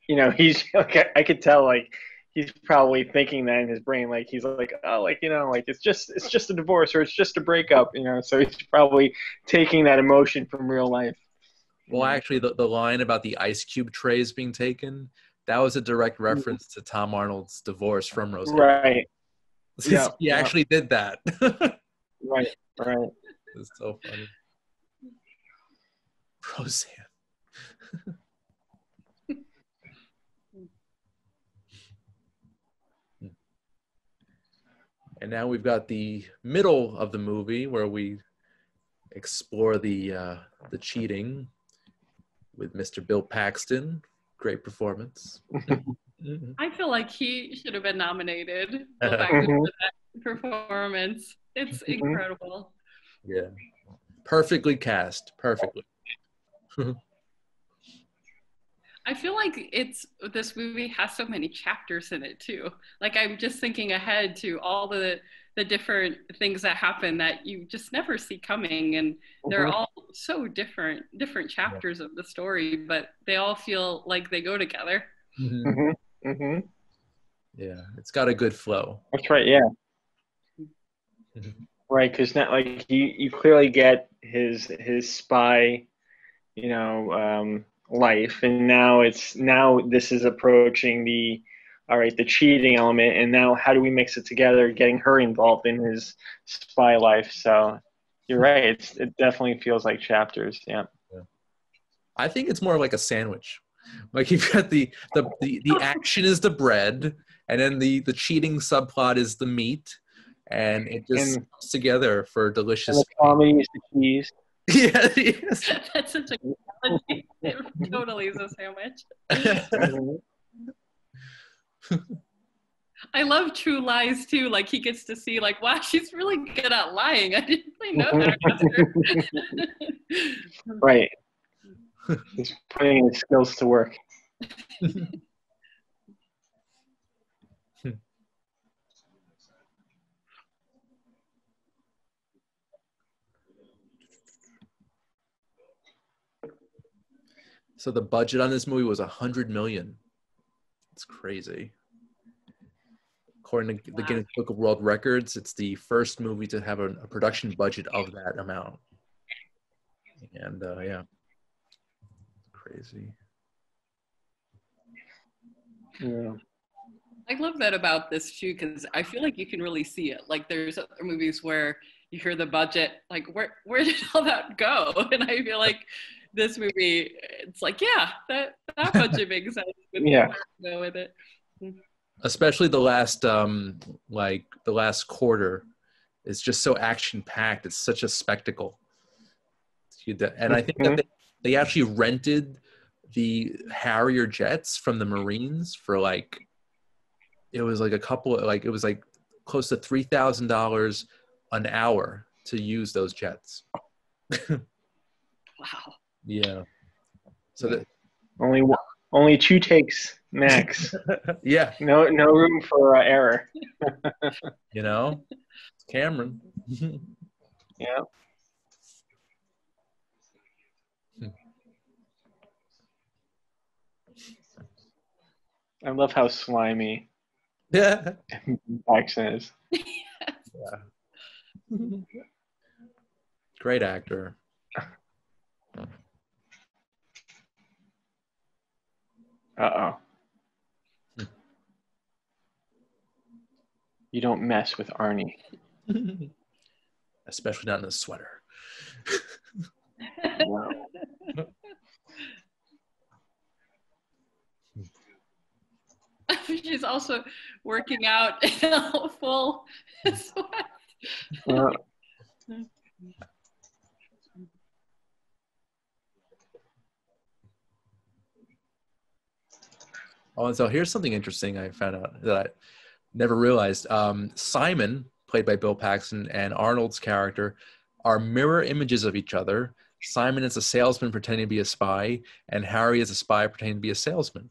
you know, he's like, I could tell, like, he's probably thinking that in his brain, like, he's like, oh, like, you know, like, it's just a divorce or it's just a breakup, you know. So he's probably taking that emotion from real life. Well, actually, the line about the ice cube trays being taken, that was a direct reference to Tom Arnold's divorce from Roseanne. Right. Yeah, he actually did that. Right. It's so funny. Roseanne. And now we've got the middle of the movie where we explore the cheating with Mr. Bill Paxton. Great performance. I feel like he should have been nominated for that performance. It's incredible. Yeah. Perfectly cast. Perfectly. I feel like this movie has so many chapters in it too. Like, I'm just thinking ahead to all the different things that happen that you just never see coming, and they're all so different chapters of the story, but they all feel like they go together. Yeah, it's got a good flow. That's right. Yeah. Right, because not like you clearly get his spy, you know, life, and now this is approaching the cheating element, and now how do we mix it together, getting her involved in his spy life. So you're right, it definitely feels like chapters. Yeah. I think it's more like a sandwich. Like, you've got the action is the bread, and then the cheating subplot is the meat, and it just And comes together for a and delicious. the comedy is the cheese. Yeah, yes. That's such a good analogy. It totally is a sandwich. I love True Lies too. Like he gets to see, like, wow, she's really good at lying. I didn't really know that about her. Right. He's putting his skills to work. So the budget on this movie was $100 million. It's crazy. According to the Guinness Book of World Records, it's the first movie to have a production budget of that amount. And yeah, crazy. Yeah. I love that about this too, because I feel like you can really see it. Like there's other movies where you hear the budget, like where did all that go? And I feel like this movie, it's like, yeah, that budget makes sense. Yeah. Go with it. Especially the last quarter is just so action packed. It's such a spectacle. And I think that they actually rented the Harrier jets from the Marines for it was like close to $3,000 an hour to use those jets. Wow. Yeah. So that only 2 takes max. yeah. No room for error. You know, Cameron. Yeah. I love how slimy Yeah. Paxton is. Yeah. Great actor. Uh-oh. You don't mess with Arnie. Especially not in a sweater. Wow. She's also working out in a full sweat. Oh, and so here's something interesting I found out that I never realized. Simon, played by Bill Paxton, and Arnold's character are mirror images of each other. Simon is a salesman pretending to be a spy, and Harry is a spy pretending to be a salesman.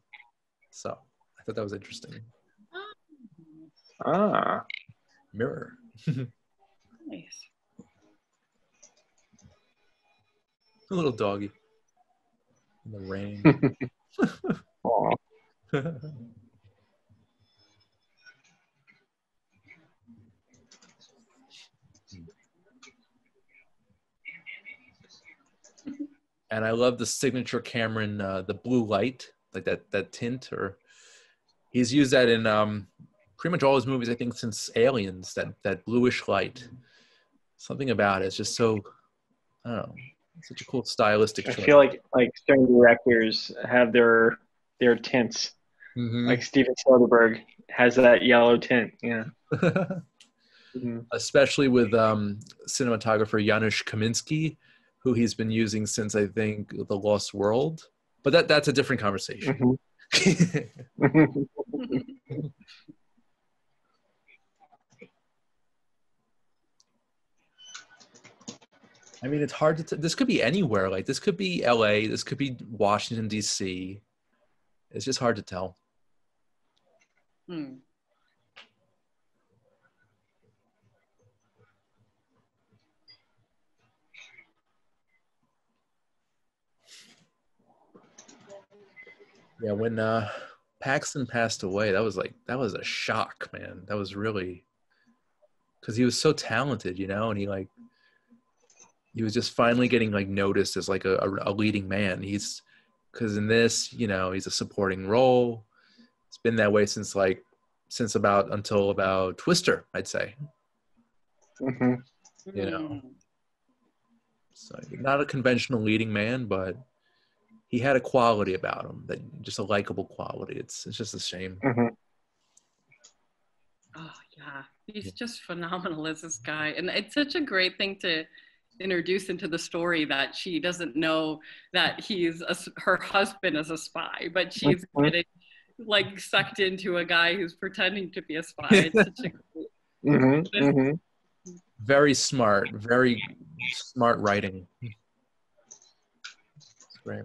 So I thought that was interesting. Ah. Mirror. Nice. A little doggy. In the rain. Aw. And I love the signature Cameron, the blue light, like that tint, or he's used that in pretty much all his movies, I think, since Aliens, that bluish light. Something about it. It's just so, I don't know, such a cool stylistic choice. I feel like certain directors have their tints. Mm-hmm. Like Steven Soderbergh has that yellow tint. Yeah. Mm-hmm. Especially with cinematographer Janusz Kaminski, who he's been using since, I think, The Lost World. But that's a different conversation. Mm-hmm. I mean, it's hard to this could be anywhere. Like, this could be LA. This could be Washington, D.C. It's just hard to tell. Yeah, when Paxton passed away, that was a shock, man. That was really, because he was so talented, and he was just finally getting noticed as a leading man. Because in this, he's a supporting role. It's been that way since until about Twister, I'd say. Mm-hmm. So not a conventional leading man, but he had a quality about him, just a likable quality. It's just a shame. Mm-hmm. Oh Yeah, he's just phenomenal as this guy. And it's such a great thing to introduce into the story that she doesn't know that her husband is a spy, but she's getting like sucked into a guy who's pretending to be a spy. It's such a very smart writing. It's great.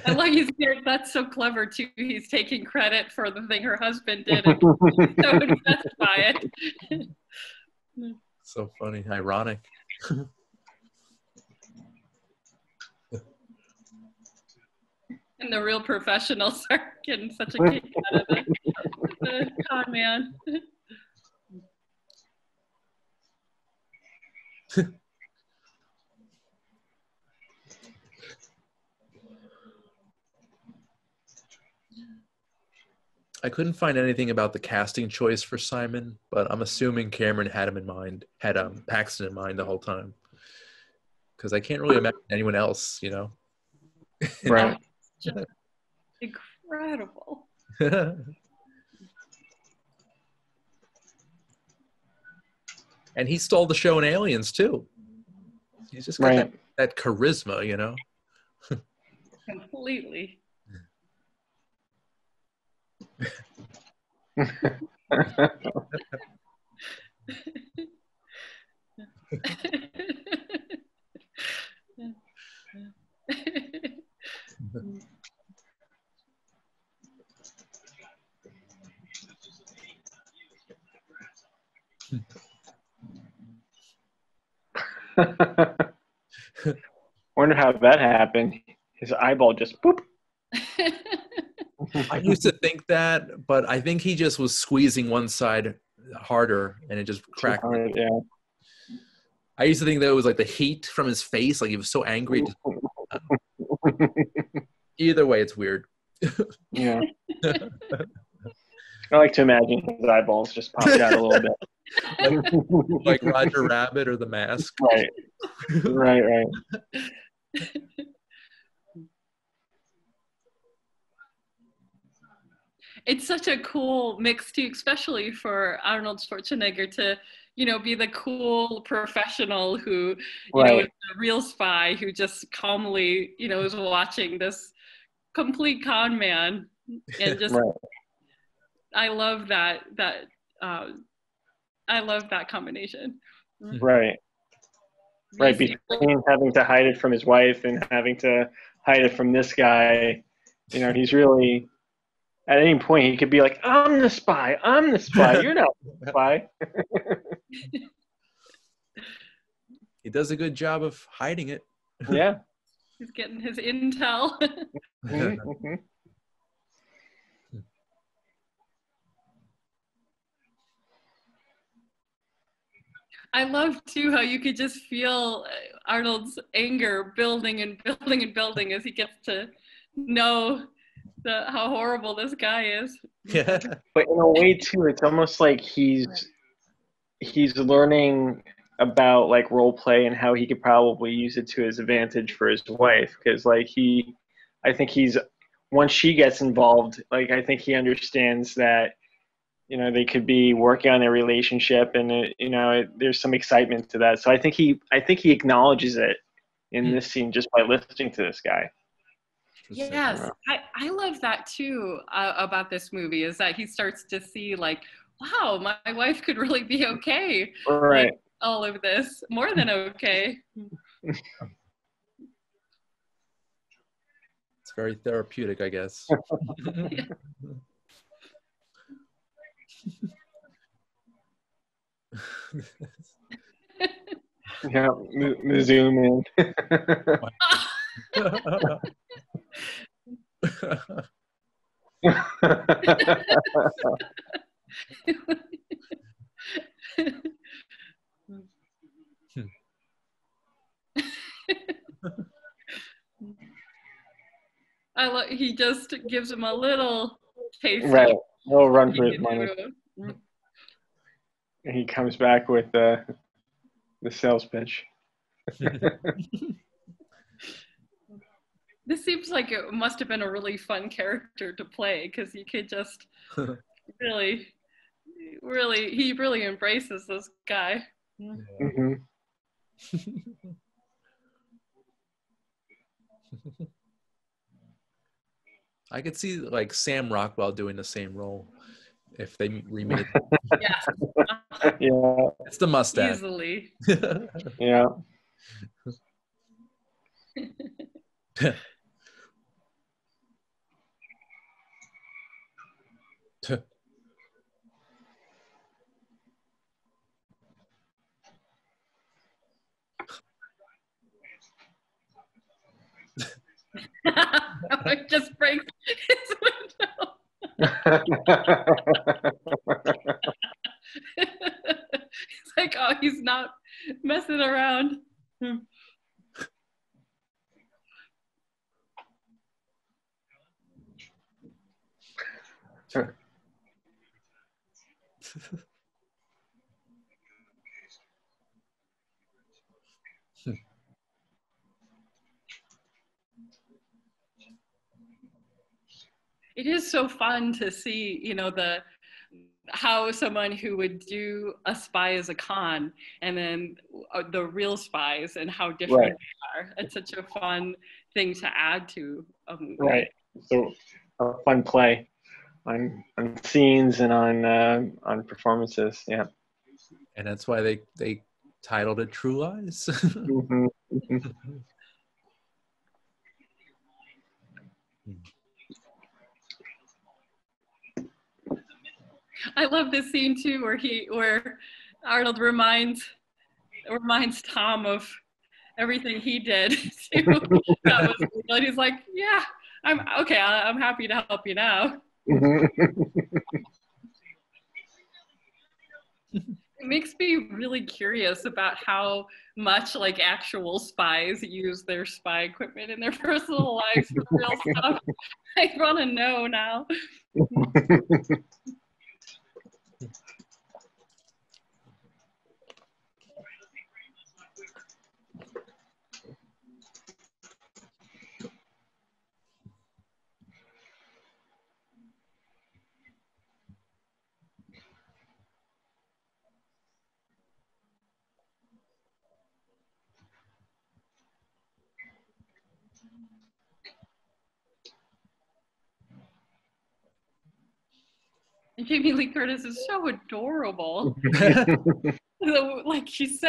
I like he's here. That's so clever too. He's taking credit for the thing her husband did, and he's so impressed by it. So funny, ironic. And the real professionals are getting such a kick out of the con man. I couldn't find anything about the casting choice for Simon, but I'm assuming Cameron had him in mind, had Paxton in mind the whole time. Because I can't really imagine anyone else, you know? Right. Just incredible. And he stole the show in Aliens, too. He's just got that charisma, you know? Completely. Wonder how that happened. His eyeball just boop. I used to think that, but I think he just was squeezing one side harder and it just cracked. Yeah. I used to think that it was like the heat from his face, like he was so angry. Either way, it's weird. Yeah. I like to imagine his eyeballs just popped out a little bit. Like Roger Rabbit or The Mask. Right. Right. It's such a cool mix too, especially for Arnold Schwarzenegger to, be the cool professional who, is a real spy who just calmly, is watching this complete con man, and just, I love that. I love that combination. Right. Right. Between having to hide it from his wife and having to hide it from this guy, he's really. At any point, he could be like, I'm the spy. You're not the spy. He does a good job of hiding it. Yeah. He's getting his intel. Mm-hmm. I love, too, how you could just feel Arnold's anger building and building and building as he gets to know how horrible this guy is. Yeah. But in a way too, it's almost like he's learning about like role play and how he could probably use it to his advantage for his wife, because I think once she gets involved, like I think he understands that they could be working on their relationship, and there's some excitement to that. So I think he acknowledges it in this scene just by listening to this guy. Yes, I love that too about this movie, is that he starts to see like, wow, my wife could really be okay. Right. Like, all of this, more than okay. It's very therapeutic, I guess. Yeah, the zoom in. He just gives him a little taste. Right, a little run for his money. And he comes back with the sales pitch. This seems like it must have been a really fun character to play because you could just really, he really embraces this guy. Mm-hmm. I could see like Sam Rockwell doing the same role if they remade it. Yes. Yeah. It's the mustache. Easily. Yeah. It just breaks his window. It's like, oh, he's not messing around. Sure. It is so fun to see, you know, how someone who would do a spy as a con and then the real spies and how different Right. they are. It's such a fun thing to add to a movie. Right. So a fun play on scenes and on performances. Yeah. And that's why they titled it True Lies. Mm-hmm. Mm-hmm. I love this scene too, where Arnold reminds Tom of everything he did too. That was, and he's like, "Yeah, I'm okay. I'm happy to help you now." It makes me really curious about how much like actual spies use their spy equipment in their personal lives for real stuff. I want to know now. And Jamie Lee Curtis is so adorable. Like she just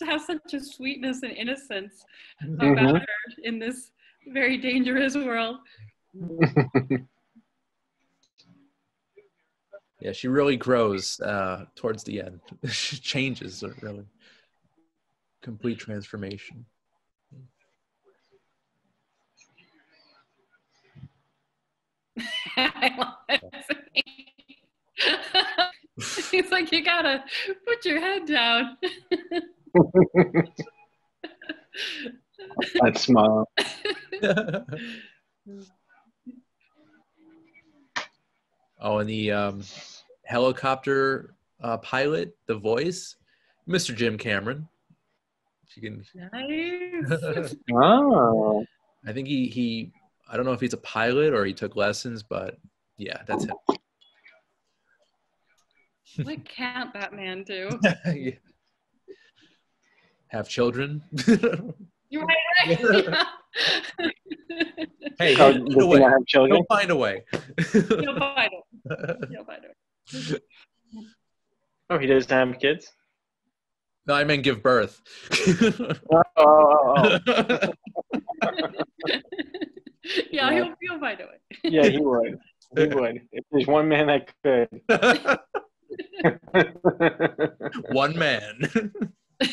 has such a sweetness and innocence about her in this very dangerous world. Yeah, she really grows towards the end. She changes, really. Complete transformation. I love it. It's like, you gotta put your head down. That smile. Oh, and the helicopter pilot, the voice, Mr. Jim Cameron. If you can. Nice. Oh. I think he I don't know if he's a pilot or he took lessons, but yeah, that's him. What can't that man do? Yeah. Have children. You're right. Yeah. Hey, Oh, he'll does he not have children? find a way. You'll find it. You'll find it. Oh, he doesn't have kids? No, I meant give birth. Oh. Yeah, he'll find a way. Yeah, he would. He would. If there's one man that could. One man. I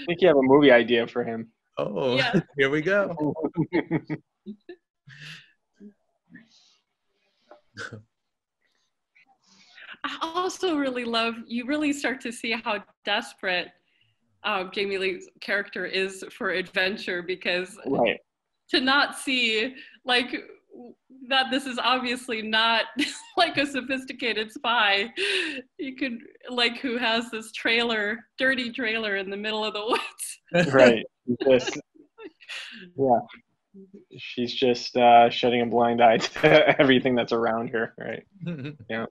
think you have a movie idea for him. Oh, Yeah. Here we go. I also really love, you really start to see how desperate Jamie Lee's character is for adventure, because Right. to not see, like, that this is obviously not like a sophisticated spy. You could, like, who has this dirty trailer in the middle of the woods. Right. Just, yeah. She's just shutting a blind eye to everything that's around her, right? Yeah.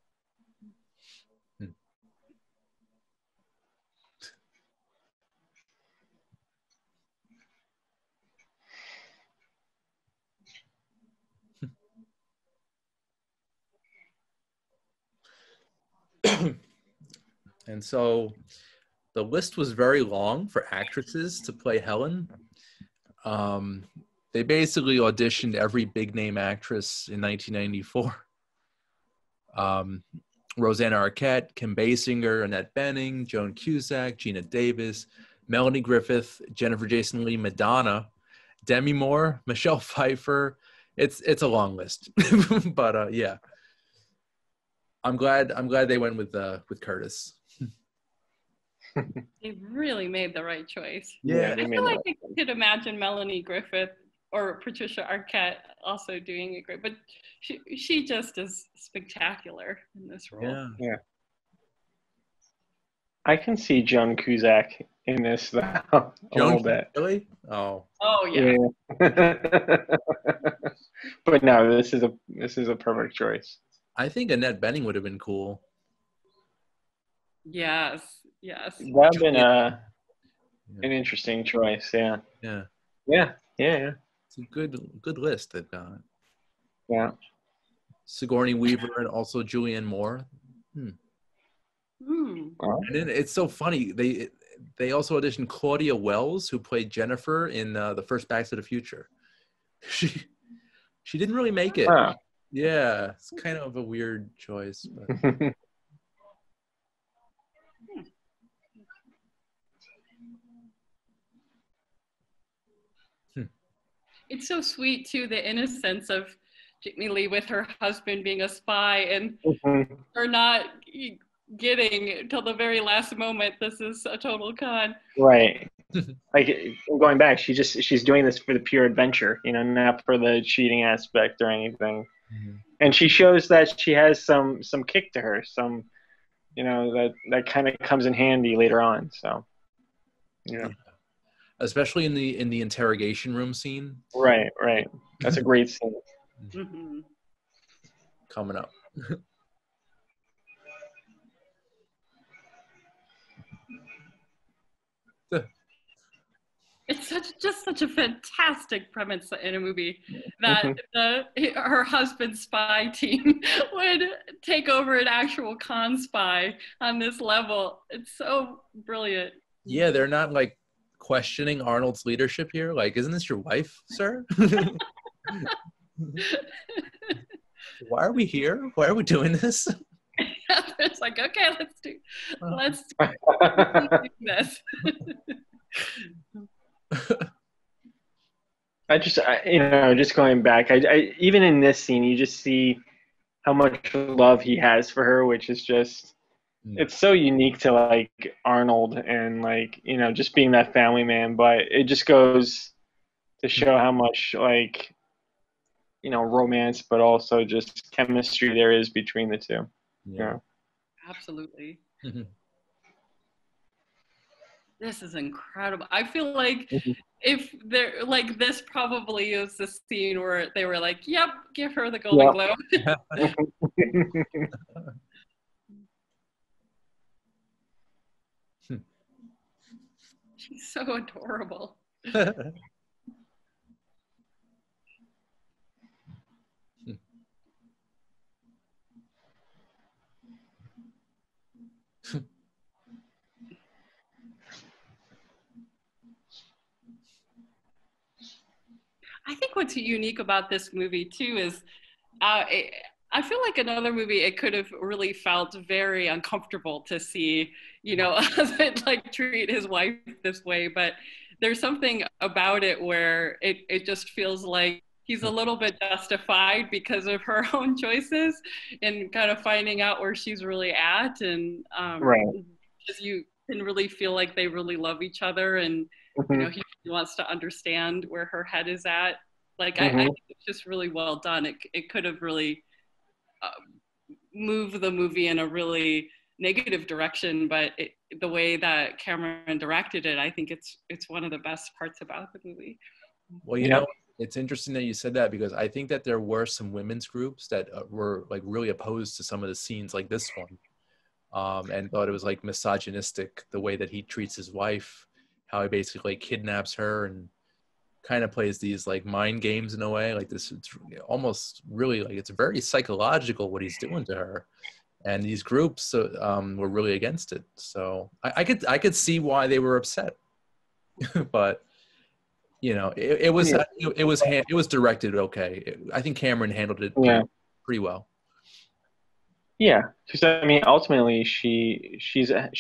And so the list was very long for actresses to play Helen. They basically auditioned every big name actress in 1994. Rosanna Arquette, Kim Basinger, Annette Bening, Joan Cusack, Gina Davis, Melanie Griffith, Jennifer Jason Leigh, Madonna, Demi Moore, Michelle Pfeiffer. It's a long list, but yeah, I'm glad they went with Curtis. They really made the right choice. Yeah, I feel like I could imagine Melanie Griffith or Patricia Arquette also doing it great, but she just is spectacular in this role. Yeah. I can see Joan Cusack in this though, a little bit. Really? Oh yeah. But no, this is a perfect choice. I think Annette Bening would have been cool. Yes. That would have been an interesting choice. Yeah. It's a good list they've got. Yeah. Sigourney Weaver and also Julianne Moore. And then it's so funny. They also auditioned Claudia Wells, who played Jennifer in the first Back to the Future. She didn't really make it. Huh. Yeah, it's kind of a weird choice. But. It's so sweet too, the innocence of Jamie Lee with her husband being a spy and her not getting till the very last moment this is a total con. Right. Like going back, she's doing this for the pure adventure, not for the cheating aspect or anything. And she shows that she has some kick to her, some that kind of comes in handy later on. So especially in the interrogation room scene. Right. That's a great scene. Coming up. It's such a fantastic premise in a movie that her husband's spy team would take over an actual con spy on this level. It's so brilliant. Yeah, they're not like questioning Arnold's leadership here. Like, isn't this your wife, sir? Why are we here? Why are we doing this? It's like, okay, let's do this. Just going back, I even in this scene, you just see how much love he has for her, which is just, it's so unique to like Arnold and like, just being that family man, but it just goes to show how much like, romance, but also just chemistry there is between the two. Yeah. Absolutely. This is incredible. I feel like if they're like, this probably is the scene where they were like, yep, give her the Golden Globe. She's so adorable. I think what's unique about this movie too is I feel like another movie, it could have really felt very uncomfortable to see, a husband like treat his wife this way. But there's something about it where it just feels like he's a little bit justified because of her own choices and kind of finding out where she's really at. And because you can really feel like they really love each other and, he wants to understand where her head is at. Like I think it's just really well done. It could have really moved the movie in a really negative direction, but the way that Cameron directed it, I think it's one of the best parts about the movie. Well, you know, it's interesting that you said that, because I think that there were some women's groups that were like really opposed to some of the scenes like this one, and thought it was like misogynistic the way that he treats his wife, how he basically kidnaps her and kind of plays these like mind games in a way like this. It's almost really like, it's very psychological what he's doing to her, and these groups were really against it. So I could see why they were upset. But you know, it was directed okay. I think Cameron handled it pretty well. Yeah, because I mean, ultimately, she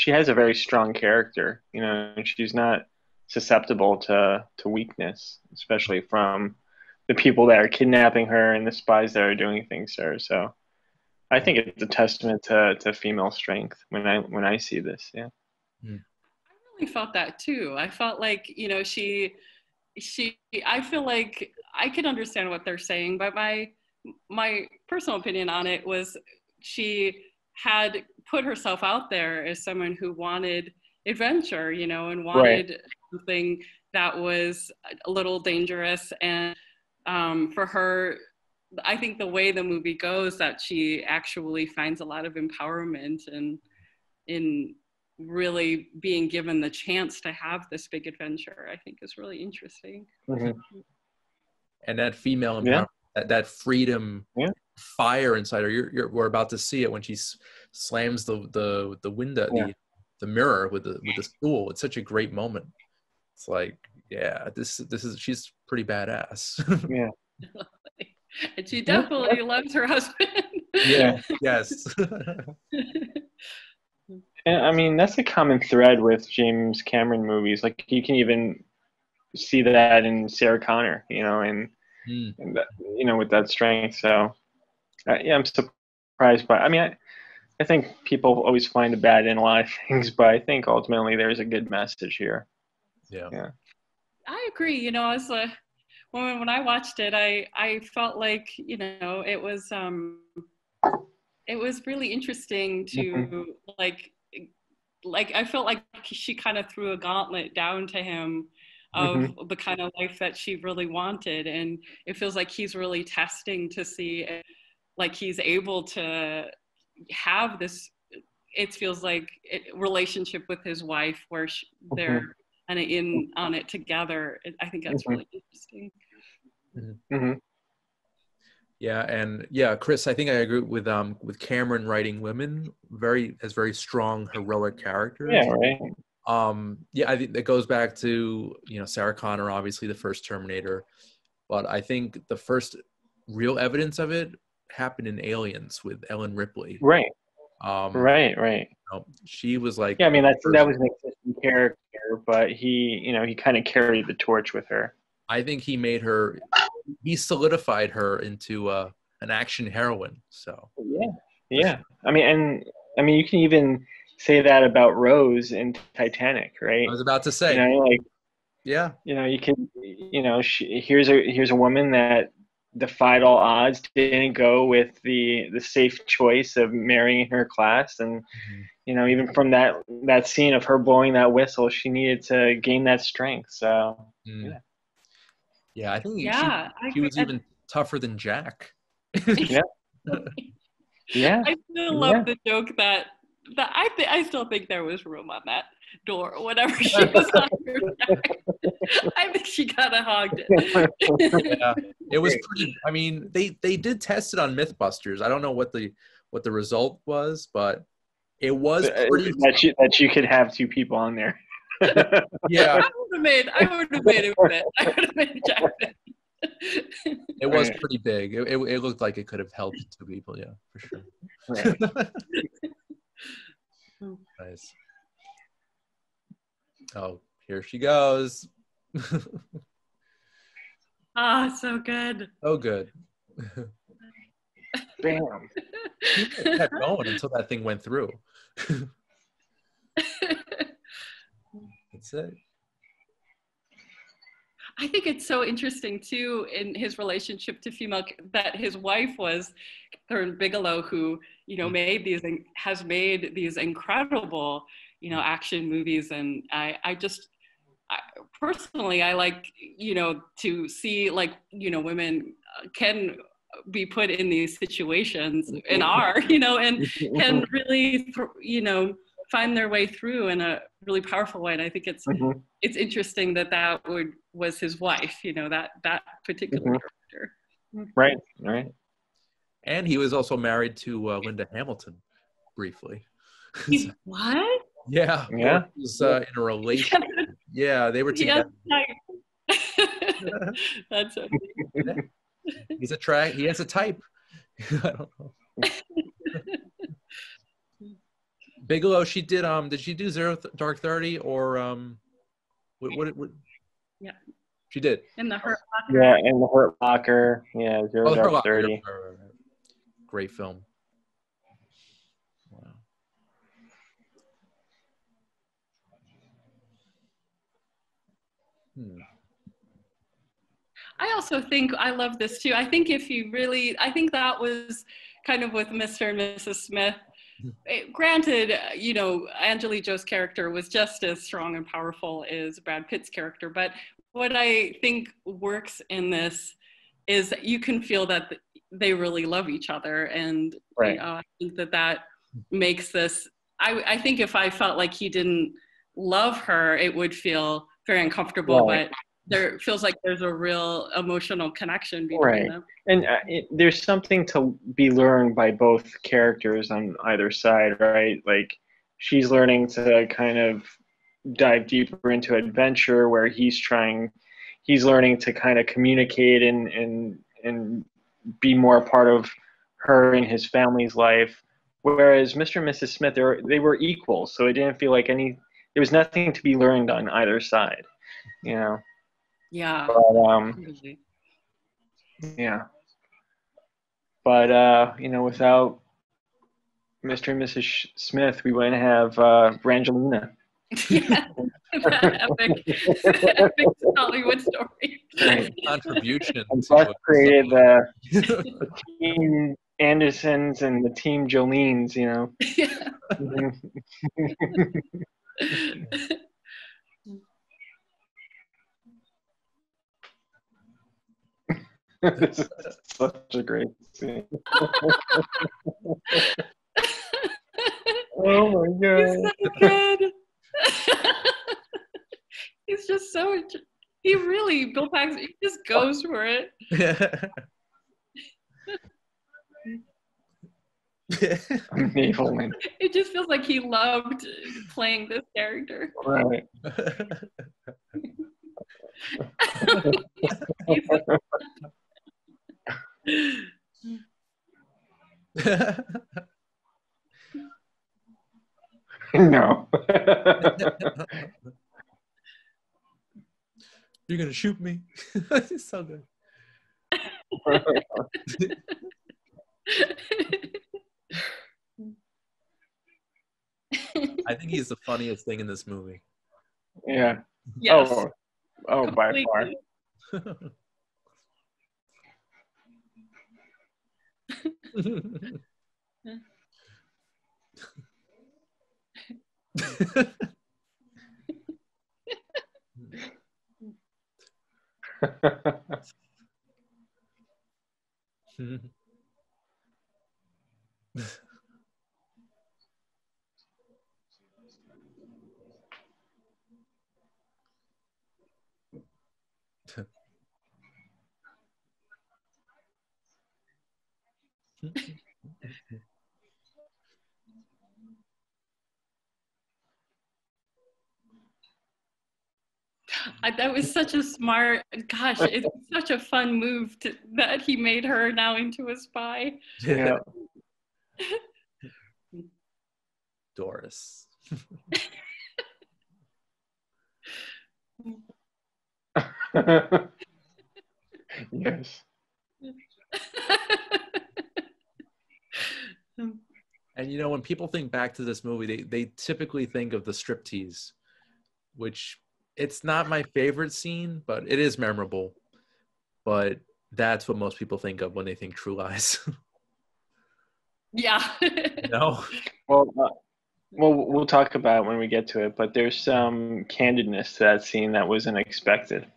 has a very strong character. You know, she's not susceptible to weakness, especially from the people that are kidnapping her and the spies that are doing things to her. So, I think it's a testament to female strength when I see this. Yeah. I really felt that too. I felt like, you know, I feel like I could understand what they're saying, but my personal opinion on it was she had put herself out there as someone who wanted adventure, you know, and wanted something that was a little dangerous. And for her, I think the way the movie goes, that she actually finds a lot of empowerment and in really being given the chance to have this big adventure, I think is really interesting. And that female empowerment, that freedom, fire inside her. We're about to see it when she slams the window, the mirror with the stool. It's such a great moment. It's like, this is she's pretty badass. Yeah. And she definitely loves her husband. Yes. And I mean, that's a common thread with James Cameron movies. Like, you can even see that in Sarah Connor, you know, and that, you know, with that strength. So, I'm surprised by. I mean, I think people always find the bad in a lot of things, but I think ultimately there's a good message here. Yeah. I agree. You know, as when I watched it, I felt like, you know, it was really interesting to like I felt like she kind of threw a gauntlet down to him of the kind of life that she really wanted, and it feels like he's really testing to see if, like, he's able to have this, it feels like, relationship with his wife where they're kind of in on it together. I think that's really interesting. Yeah, and Chris, I think I agree with Cameron writing women as very strong heroic characters. Yeah, right. I think that goes back to, you know, Sarah Connor, obviously the first Terminator, but I think the first real evidence of it happened in Aliens with Ellen Ripley. Right. Right. You know, she was like, I mean, that was an existing character, but he kind of carried the torch with her. I think he solidified her into an action heroine. So yeah. I mean, you can even say that about Rose in Titanic, right? I was about to say, you know, like, you know, you can, you know, here's a woman that defied all odds, didn't go with the safe choice of marrying her class, and you know, even from that scene of her blowing that whistle, she needed to gain that strength. So I think she was even tougher than Jack. Yeah. I still love the joke that I still think there was room on that door or whatever she was on her back. I think she kind of hogged it. It was pretty. I mean, they did test it on MythBusters. I don't know what the result was, but it was pretty. That you could have two people on there. Yeah, I would have made it fit. I would have made Jack. It was pretty big. It looked like it could have helped two people. Yeah, for sure. Right. Nice. Oh, here she goes. So good. Oh, good. Bam. She kept going until that thing went through. That's it. I think it's so interesting too in his relationship to female that his wife was Catherine Bigelow, who has made these incredible action movies, and personally I like to see like women can be put in these situations and and can really find their way through in a really powerful way. And I think it's interesting that was his wife, that particular character. Right. And he was also married to Linda Hamilton briefly. What? Yeah. Yeah. He was in a relationship. Yeah, they were together. That's okay. He has a type. I don't know. Bigelow, she did she do Zero Dark 30 or what yeah, she did in the Hurt Locker. Yeah, in the Hurt Locker. Yeah, Zero Dark 30. Great film. Wow. I also think I love this too. I think I think that was kind of with Mr. and Mrs. Smith. Granted, Angelique Jo's character was just as strong and powerful as Brad Pitt's character, but what I think works in this is that you can feel that they really love each other, and right. I think that makes this. I think if I felt like he didn't love her, it would feel very uncomfortable. Right. But there feels like there's a real emotional connection between them. And there's something to be learned by both characters on either side, right? Like she's learning to kind of dive deeper into adventure, where he's learning to kind of communicate and be more a part of her and his family's life. Whereas Mr. and Mrs. Smith, they were equal, so it didn't feel like there was nothing to be learned on either side, Yeah. But, yeah. But without Mr. and Mrs. Smith, we wouldn't have Brangelina. Yeah, that epic Hollywood story. Right. Contribution. And Buck created the team Andersons and the team Jolenes, Yeah. This is such a great scene. Oh my god. He's so good. He's just Bill Paxton, he just goes for it. It just feels like he loved playing this character. Right. No. You're gonna shoot me? It's so good. I think he's the funniest thing in this movie. Yeah. Yes. Oh, by far. That was such a smart, it's such a fun move that he made her now into a spy. Yeah. Doris. Yes. And when people think back to this movie, they typically think of the striptease, which It's not my favorite scene, but it is memorable. But that's what most people think of when they think True Lies. Yeah. No. Well, we'll talk about it when we get to it, but there's some candidness to that scene that wasn't expected.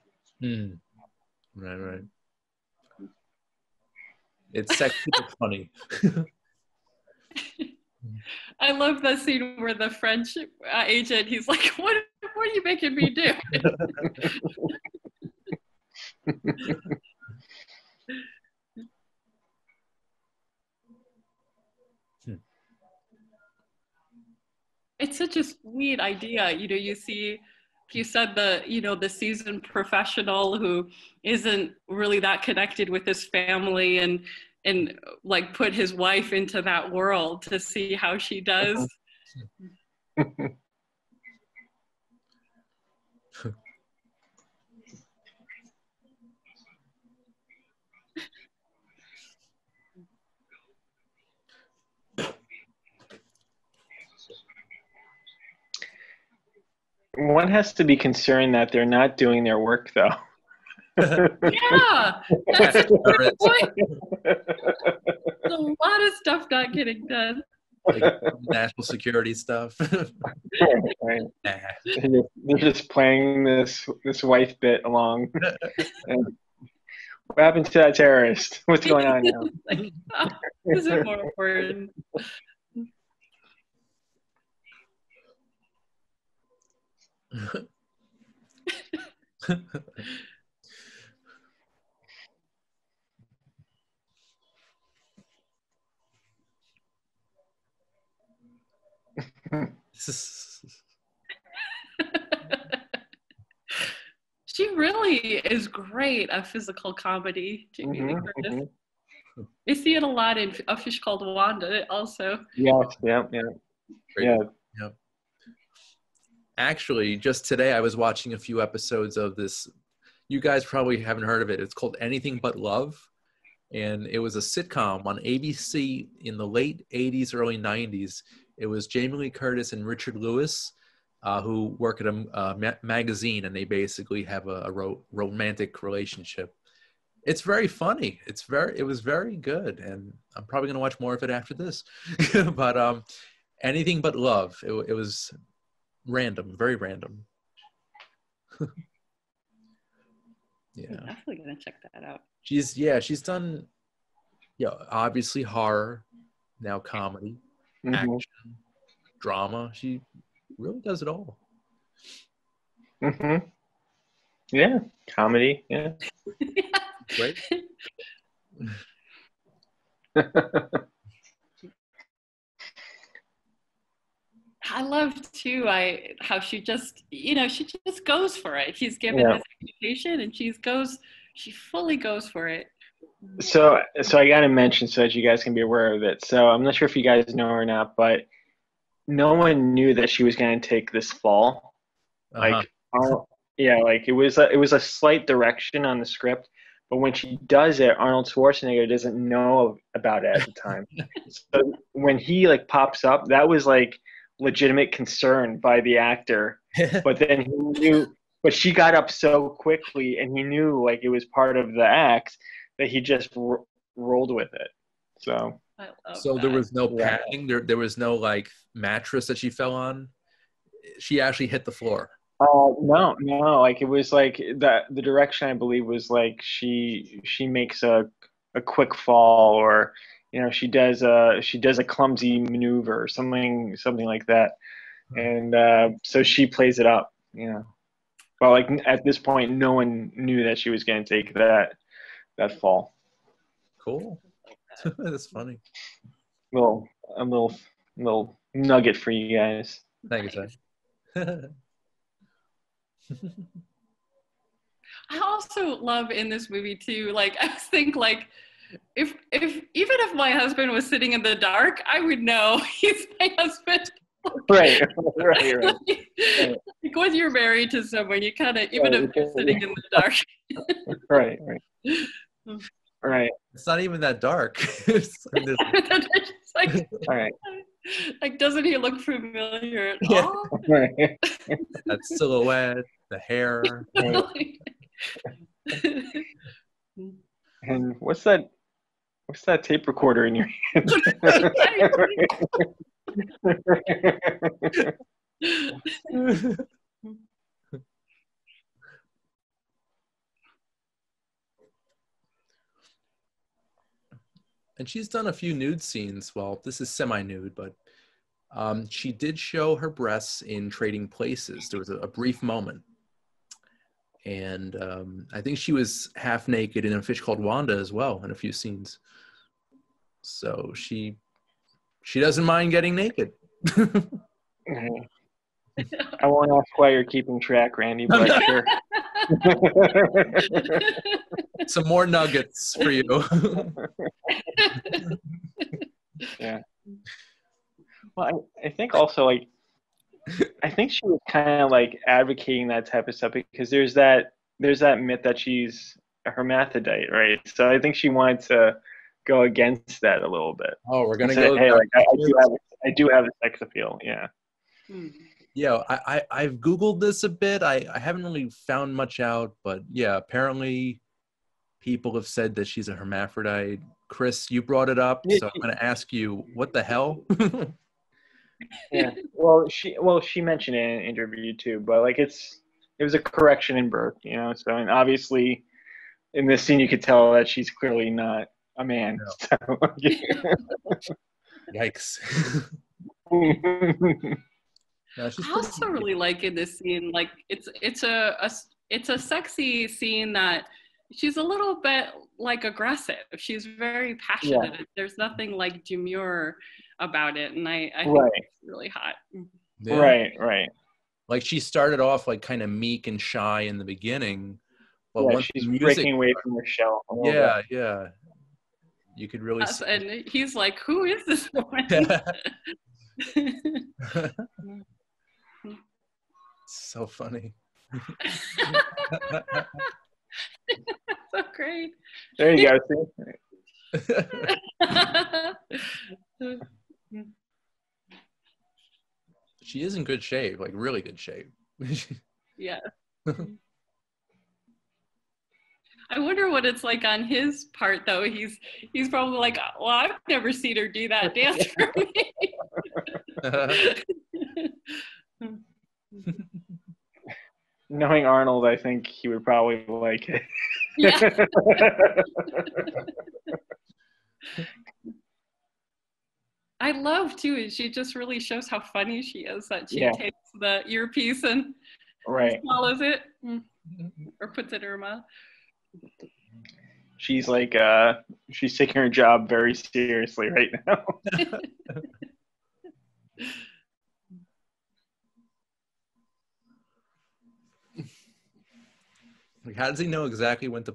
Right. It's sexy but funny. I love that scene where the French agent, he's like, what are you making me do? It's such a sweet idea. You see, you said the seasoned professional who isn't really that connected with his family and like put his wife into that world to see how she does. One has to be concerned that they're not doing their work, though. Yeah, that's the point. There's a lot of stuff not getting done. Like national security stuff. Right. Nah. They're just playing this wife bit along. And what happened to that terrorist? What's going on now? Like, this is more important. She really is great at physical comedy, Jamie Lee Curtis. You see it a lot in A Fish Called Wanda also. Yes, yeah. Actually, just today I was watching a few episodes of this. You guys probably haven't heard of it. It's called Anything But Love. And it was a sitcom on ABC in the late 80s, early 90s. It was Jamie Lee Curtis and Richard Lewis, who work at a magazine, and they basically have a romantic relationship. It's very funny. It was very good, and I'm probably going to watch more of it after this. But Anything But Love. It was random, very random. Yeah, I'm definitely gonna check that out. She's done, obviously horror, now comedy, action, drama. She really does it all. Yeah, comedy. Yeah. Right. I love too how she just goes for it. She's given this education and she fully goes for it. So I gotta mention so that you guys can be aware of it. So I'm not sure if you guys know or not, but no one knew that she was gonna take this fall. Like it was a slight direction on the script, but when she does it, Arnold Schwarzenegger doesn't know about it at the time. So when he pops up, that was legitimate concern by the actor, but then he knew, but she got up so quickly and he knew it was part of the act that he just rolled with it. So there was no padding, there was no mattress that she fell on. She actually hit the floor. No, it was the direction, I believe, was she makes a quick fall, or she does a clumsy maneuver or something like that, and so she plays it up. But at this point, no one knew that she was going to take that fall. Cool. That's funny. A little nugget for you guys. Thank you, sir. I also love in this movie too. I think if even if my husband was sitting in the dark, I would know he's my husband. Right. When you're married to someone, you kind of, even if you're sitting in the dark. Right. It's not even that dark. All right. Doesn't he look familiar at all? Right. That silhouette. the hair. And what's that tape recorder in your hand? And she's done a few nude scenes. Well, this is semi-nude, but she did show her breasts in Trading Places. There was a brief moment. And I think she was half naked in A Fish Called Wanda as well in a few scenes. So she doesn't mind getting naked. I won't ask why you're keeping track, Randy, but sure. Some more nuggets for you. Yeah. Well, I think also, like, I think she was kind of like advocating that type of stuff because there's that myth that she's a hermaphrodite, right? So I think she wanted to go against that a little bit. Oh, we're gonna say, go. Hey, like I do have a sex appeal. Yeah. Yeah, I've Googled this a bit. I haven't really found much out, but yeah, apparently people have said that she's a hermaphrodite. Chris, you brought it up, so I'm going to ask you, what the hell? Yeah. Well, she mentioned it in an interview too, but like it was a correction in birth, you know. So, and obviously in this scene you could tell that she's clearly not a man. No. So, Yikes. I also really like in this scene, like it's a sexy scene that she's a little bit like aggressive. She's very passionate. Yeah. There's nothing like demure about it, and I think it's really hot. Yeah. Right. Like she started off like kind of meek and shy in the beginning, but once she's breaking away from her shell. Yeah. You could really see. And he's like, "Who is this woman?" So funny. So great. There you go. She is in good shape, like really good shape. Yeah. I wonder what it's like on his part, though. He's probably like, well, I've never seen her do that dance for me. Knowing Arnold, I think he would probably like it. Yeah. I love too. She just really shows how funny she is. That she takes the earpiece and swallows it or puts it in her mouth. She's like, she's taking her job very seriously right now. Like, how does he know exactly when to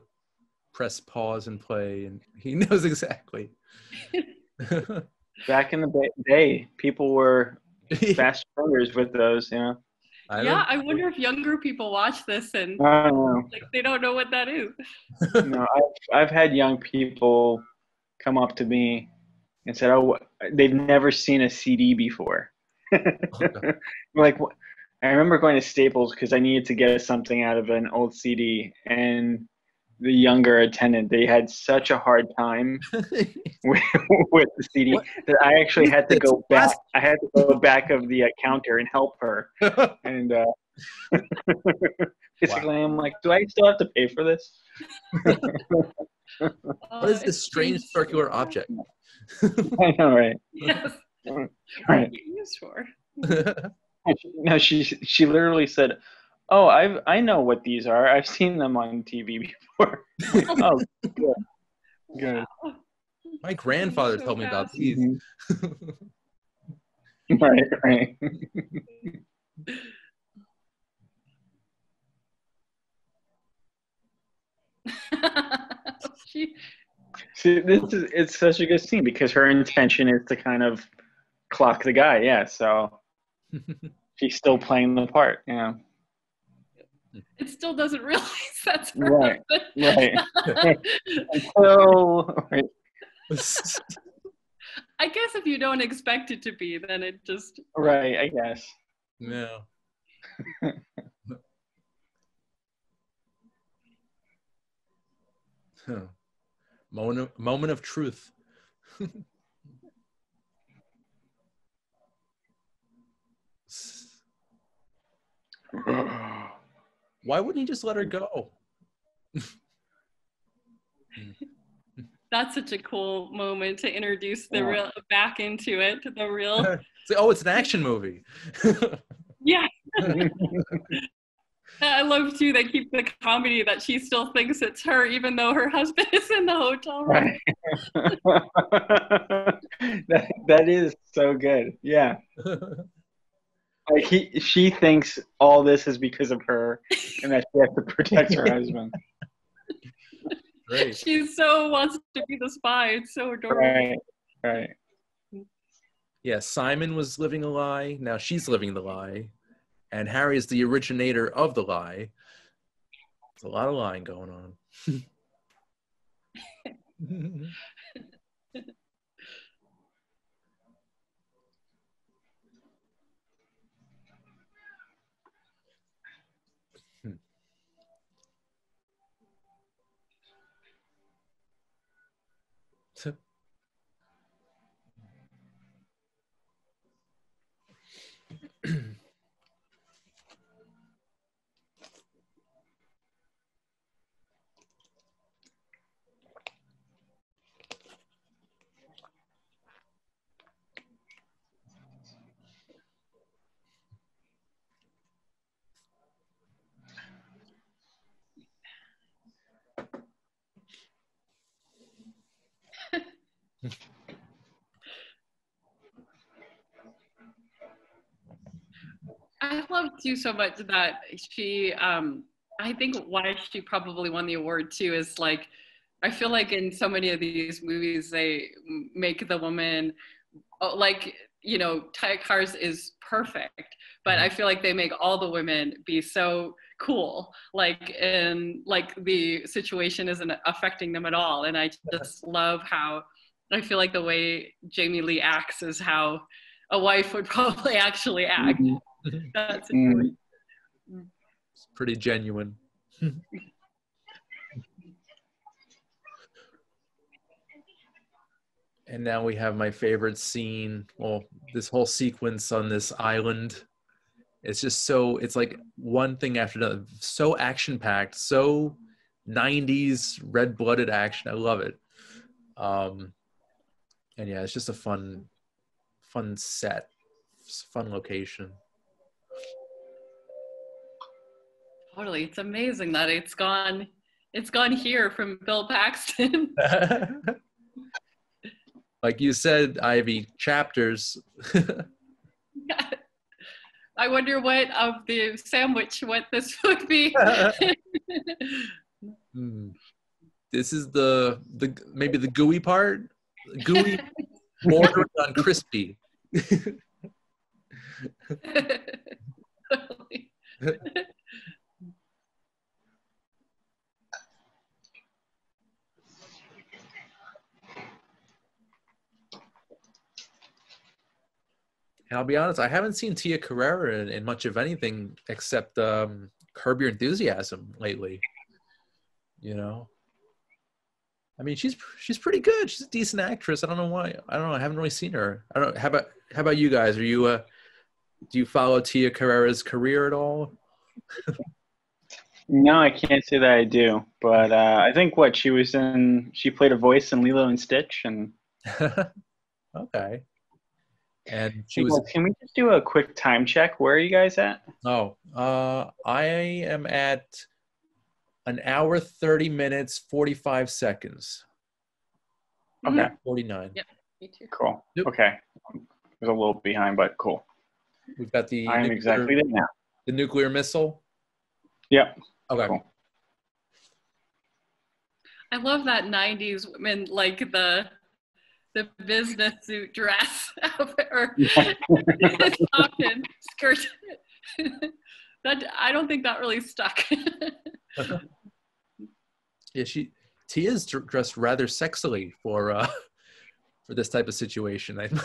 press pause and play? And he knows exactly. Back in the day, people were fast learners with those, you know. I wonder if younger people watch this and like they don't know what that is. No, I've had young people come up to me and said, "Oh, they've never seen a CD before." Like, I remember going to Staples because I needed to get something out of an old CD, and the younger attendant, they had such a hard time with the CD that I actually had to go back. I had to go back of the counter and help her. And basically, I'm like, do I still have to pay for this? What is this strange circular object? I know, right? Yes. Right. What are you used for? No, she literally said, "Oh, I know what these are. I've seen them on TV before." Oh, good. My grandfather told me about these. Right. See, it's such a good scene because her intention is to kind of clock the guy. Yeah, so she's still playing the part. Yeah. It still doesn't realize that's her. Right. Until, right. I guess if you don't expect it to be, then it just... Right, I guess. No. Moment of truth. Why wouldn't he just let her go? That's such a cool moment to introduce the real back into it. The real. It's like, oh, it's an action movie. Yeah. I love too. They keep the comedy that she still thinks it's her, even though her husband is in the hotel room. that is so good. Yeah. Like she thinks all this is because of her, and that she has to protect her husband. Great. She so wants to be the spy. It's so adorable. Right. Yeah, Simon was living a lie. Now she's living the lie. And Harry is the originator of the lie. There's a lot of lying going on. I love too so much that she I think why she probably won the award too is like I feel like in so many of these movies they make the woman like, you know, Taya Cars is perfect, but I feel like they make all the women be so cool, like, and like the situation isn't affecting them at all. And I just love how I feel like the way Jamie Lee acts is how a wife would probably actually act. That's important. It's pretty genuine. And now we have my favorite scene. Well, this whole sequence on this island. It's just so, it's like one thing after another. So action-packed, so 90s red-blooded action. I love it. And yeah, it's just a fun set. It's a fun location. Totally. It's amazing that it's gone here from Bill Paxton. Like you said, Ivy, chapters. I wonder what of the sandwich, what this would be. This is the maybe the gooey part. Gooey bordering on crispy. And I'll be honest, I haven't seen Tia Carrere in much of anything except Curb Your Enthusiasm lately. You know, I mean, she's pretty good. She's a decent actress. I don't know why. I don't know. I haven't really seen her. I don't know. How about you guys? Are you do you follow Tia Carrere's career at all? No, I can't say that I do. But I think she played a voice in Lilo and Stitch, and okay. And she was. Can we just do a quick time check? Where are you guys at? Oh, I am at 1 hour 30 minutes 45 seconds. Okay. 49. Yep, me too. Cool. Yep. Okay. I was a little behind, but cool. We've got the. I'm exactly there now. The nuclear missile. Yep. Okay. Cool. I love that 90s women, like the business suit dress outfit or top and skirt. That I don't think that really stuck. Yeah, Tia's dressed rather sexily for this type of situation. That's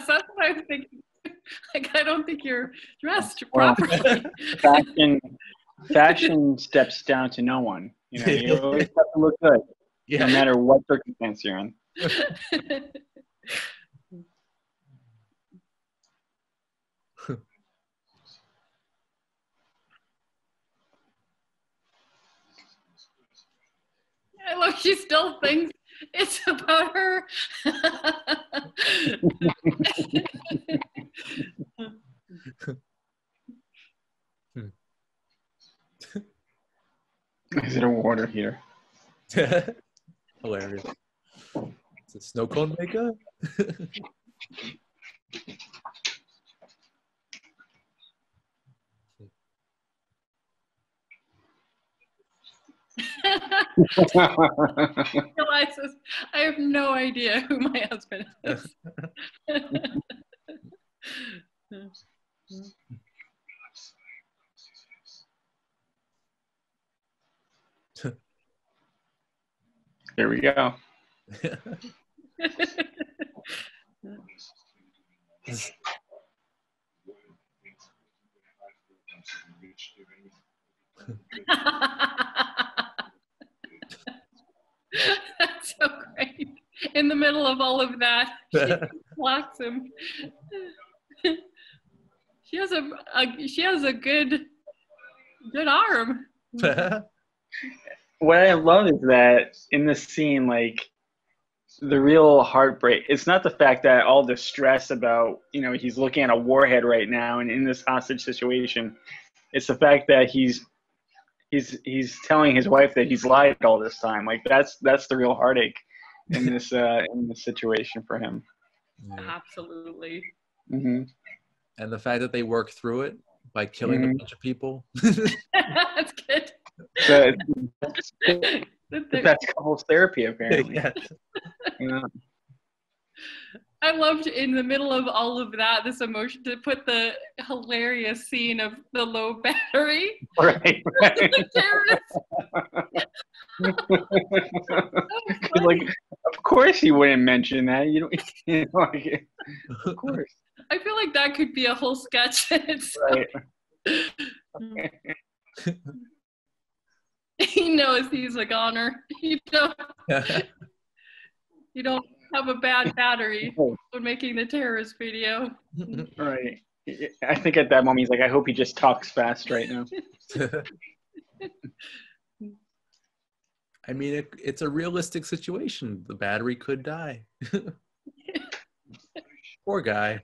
what I'm thinking. Like, I don't think you're dressed properly. fashion steps down to no one. You know, you always have to look good, no matter what circumstance you're in. I love she still thinks it's about her. Is it a water heater? Hilarious. Is it snow cone maker? Realizes I have no idea who my husband is. Here we go. That's so great. In the middle of all of that, she blocks him. She has a good arm. What I love is that in this scene, like, the real heartbreak, it's not the fact that all the stress about, you know, he's looking at a warhead right now and in this hostage situation. It's the fact that he's telling his wife that he's lied all this time. Like, that's the real heartache in this situation for him. Yeah. Absolutely. Mm-hmm. And the fact that they work through it by killing a bunch of people. That's good. So that's couples therapy, apparently. Yes. Yeah. I loved in the middle of all of that, this emotion, to put the hilarious scene of the low battery. Right. The terrorists. Like, of course he wouldn't mention that. You know, like, of course. I feel like that could be a whole sketch in itself. Right. He knows he's a goner. You don't have a bad battery when making the terrorist video. Right. I think at that moment he's like, I hope he just talks fast right now. I mean, it's a realistic situation. The battery could die. Poor guy.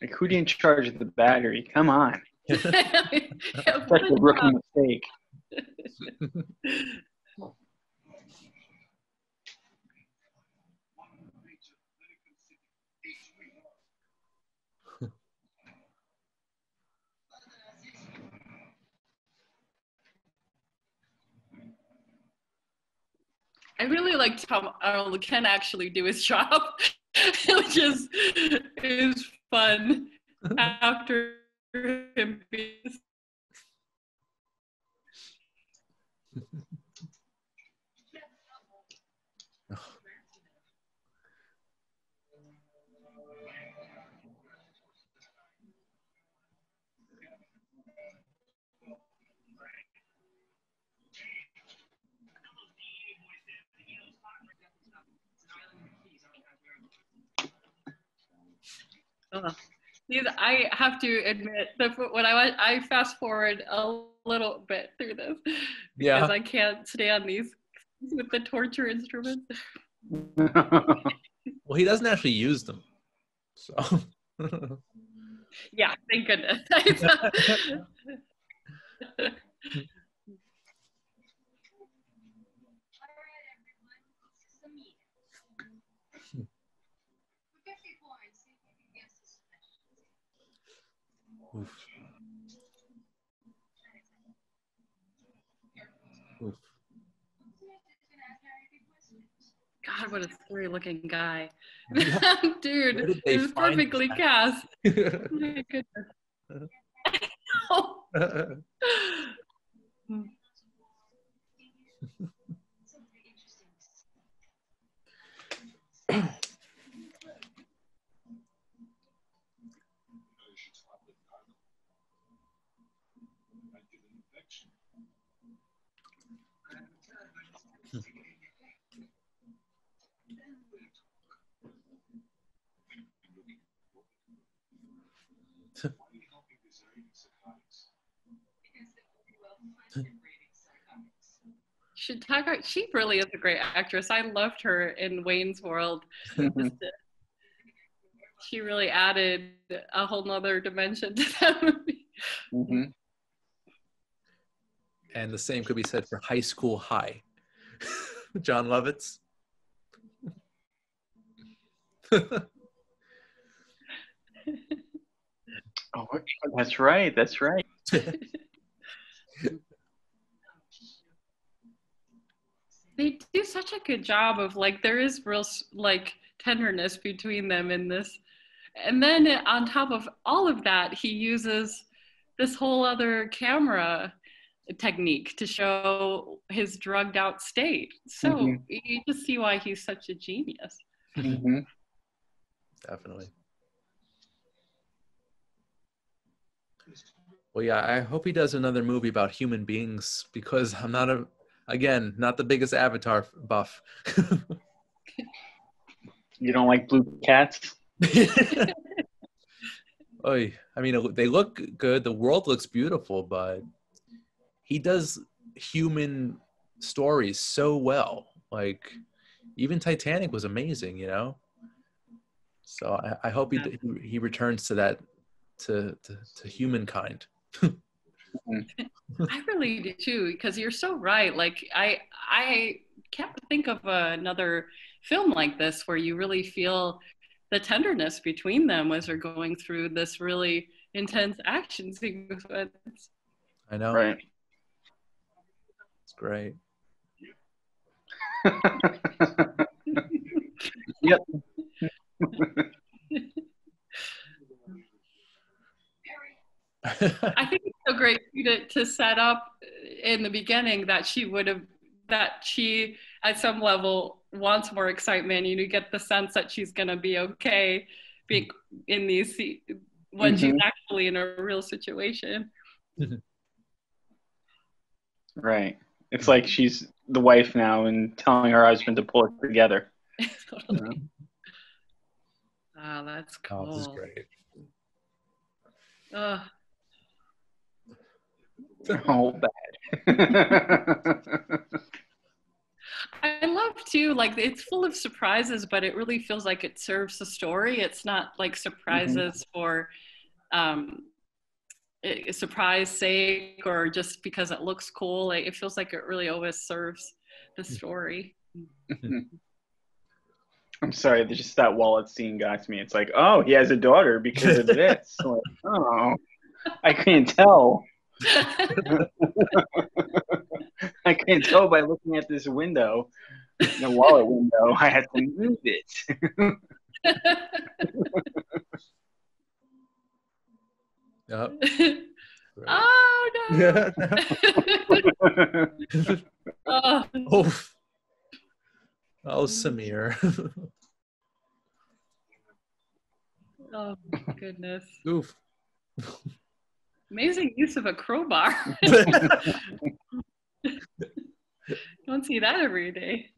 Like, who didn't charge the battery? Come on. That's a rookie mistake. I really liked how Arnold can actually do his job, which is fun after him being. I have to admit that when I fast forward a little bit through this because I can't stand these with the torture instruments. Well, he doesn't actually use them, so. Yeah, thank goodness. Oof. Oof. God, what a scary looking guy. Yeah. Dude, he was perfectly cast. My goodness. She really is a great actress. I loved her in Wayne's World. She really added a whole nother dimension to that movie. Mm-hmm. And the same could be said for High School High. John Lovitz. Oh, that's right. That's right. They do such a good job of like, there is real like tenderness between them in this. And then on top of all of that, he uses this whole other camera technique to show his drugged out state. So you just see why he's such a genius. Mm-hmm. Definitely. Well, yeah, I hope he does another movie about human beings, because I'm not the biggest Avatar buff. You don't like blue cats? Oy, I mean, they look good. The world looks beautiful, but he does human stories so well. Like, even Titanic was amazing, you know? So I hope he returns to that, to humankind. I really do too, because you're so right. Like I can't think of another film like this where you really feel the tenderness between them as they're going through this really intense action sequence. I know. Right. It's great. Yep. I think it's so great to set up in the beginning that she at some level wants more excitement. You get the sense that she's going to be okay being in these when she's actually in a real situation. Right. It's like she's the wife now and telling her husband to pull it together. Totally. Oh, that's cool. Oh, this is great. Oh, bad. I love too, like it's full of surprises, but it really feels like it serves the story. It's not like surprises for surprise sake or just because it looks cool. Like, it feels like it really always serves the story. I'm sorry, just that wallet scene got to me. It's like, oh, he has a daughter because of this. Like, oh, I can't tell. I can't tell by looking at this window, the wallet window. I had to move it. Yep. Oh no! Oh, Samir. Oh goodness! Oof. Amazing use of a crowbar. Don't see that every day.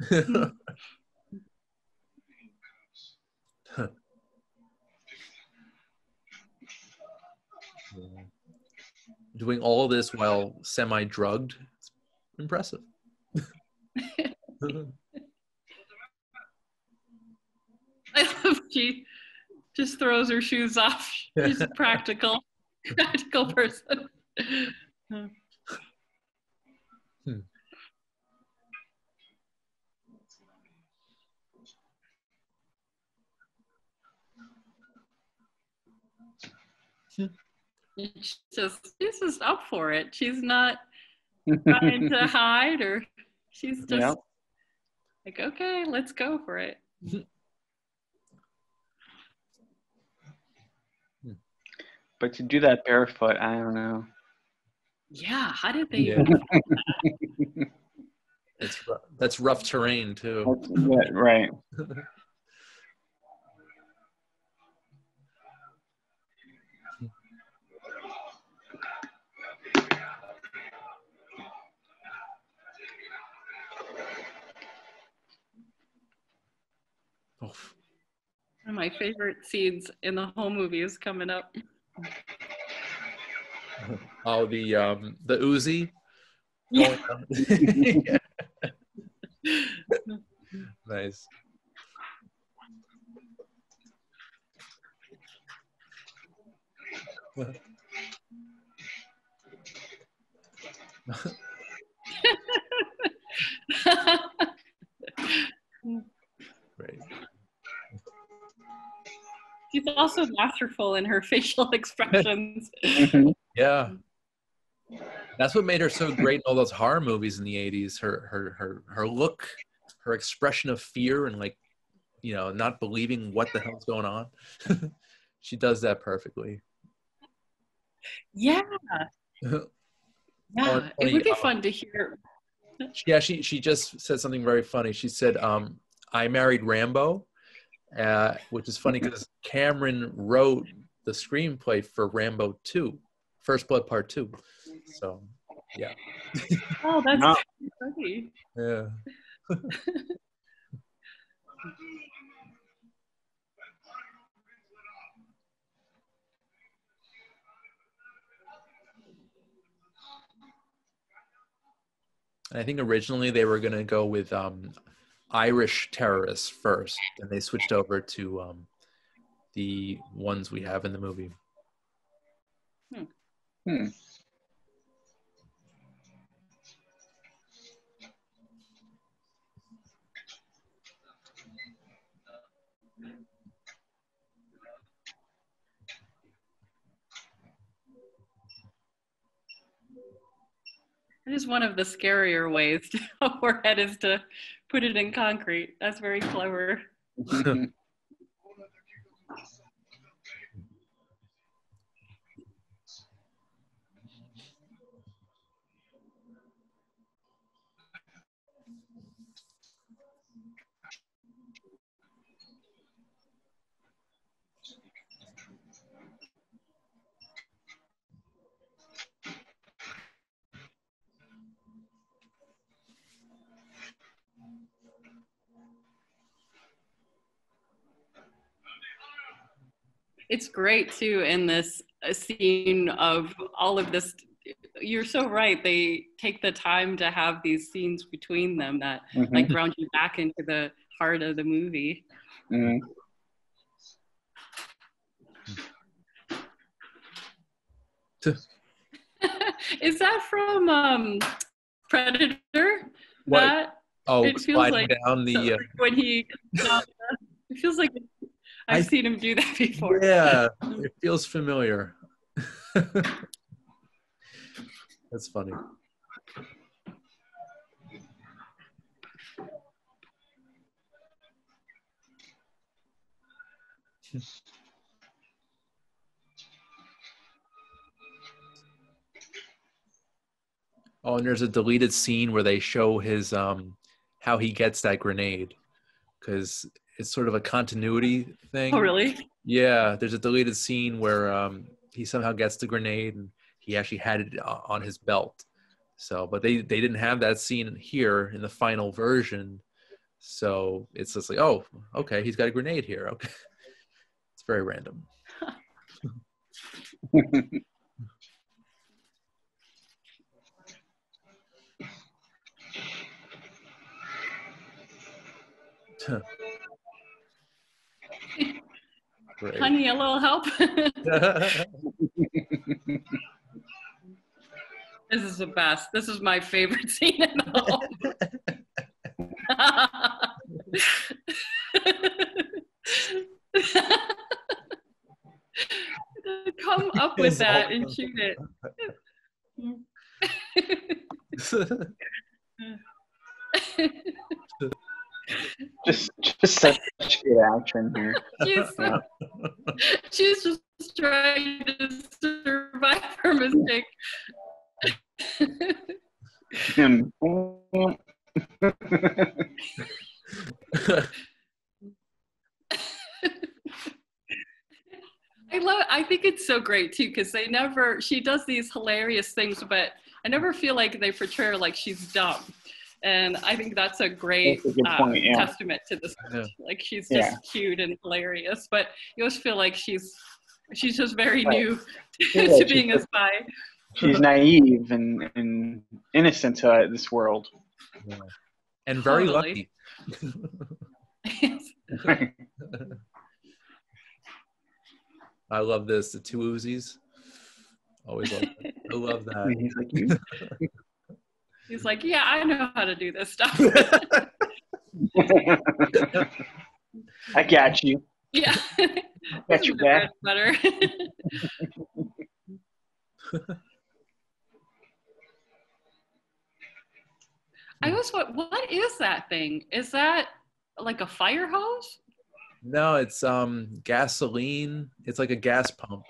Doing all this while semi-drugged. It's impressive. I love she just throws her shoes off. She's a practical person. She's just up for it. She's not trying to hide, or she's just like, okay, let's go for it. But to do that barefoot, I don't know. Yeah, how did they? Yeah. That's rough terrain too. Right. One of my favorite scenes in the whole movie is coming up. Oh, the Uzi. Yeah. Nice. Great. She's also masterful in her facial expressions. Yeah. That's what made her so great in all those horror movies in the 80s. Her look, her expression of fear and like, you know, not believing what the hell's going on. She does that perfectly. Yeah. Oh, Yeah. It would be fun to hear. Yeah, she just said something very funny. She said, I married Rambo, which is funny because Cameron wrote the screenplay for Rambo 2, First Blood Part 2. So, yeah. Oh, that's funny. Yeah. I think originally they were going to go with Irish terrorists first, and they switched over to the ones we have in the movie. It is one of the scarier ways to overhead is to put it in concrete. That's very clever. It's great too in this scene of all of this. You're so right. They take the time to have these scenes between them that like ground you back into the heart of the movie. Is that from Predator? What? That it feels sliding like down the when he. It feels like I've seen him do that before. Yeah, it feels familiar. That's funny. Oh, and there's a deleted scene where they show his how he gets that grenade, because it's sort of a continuity thing. Oh, really? Yeah, there's a deleted scene where he somehow gets the grenade and he actually had it on his belt. So, but they didn't have that scene here in the final version. So it's just like, oh, okay, he's got a grenade here. Okay, it's very random. Honey, a little help. This is the best. This is my favorite scene in the whole. Come up with that and shoot it. Just such good action here. She's just trying to survive her mistake. I think it's so great too, because she does these hilarious things, but I never feel like they portray her like she's dumb. And I think that's a great testament to this. Yeah. Like she's just cute and hilarious, but you always feel like she's just very new to being a spy. She's naive and innocent to this world. Yeah. And very lucky. I love this. The two Uzis. Always love that. I love that. And he's like, you? He's like, yeah, I know how to do this stuff. I got you. Yeah. Got your back. Better. I was what is that thing? Is that like a fire hose? No, it's gasoline. It's like a gas pump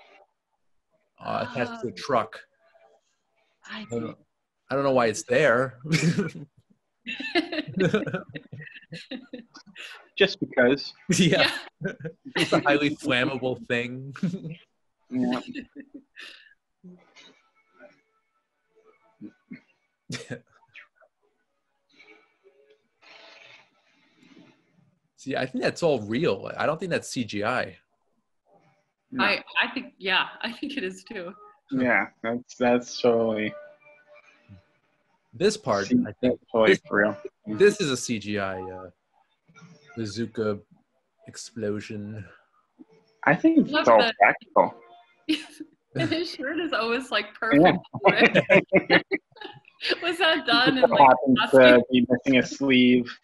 attached to a truck. I don't know why it's there. Just because. Yeah. It's a highly flammable thing. Yeah. See, I think that's all real. I don't think that's CGI. No. I think it is too. Yeah, that's totally. This part, I think, totally for real. This is a CGI bazooka explosion. I think it's all practical. And his shirt is always like perfect. Yeah. Was that done? And happens to be missing a sleeve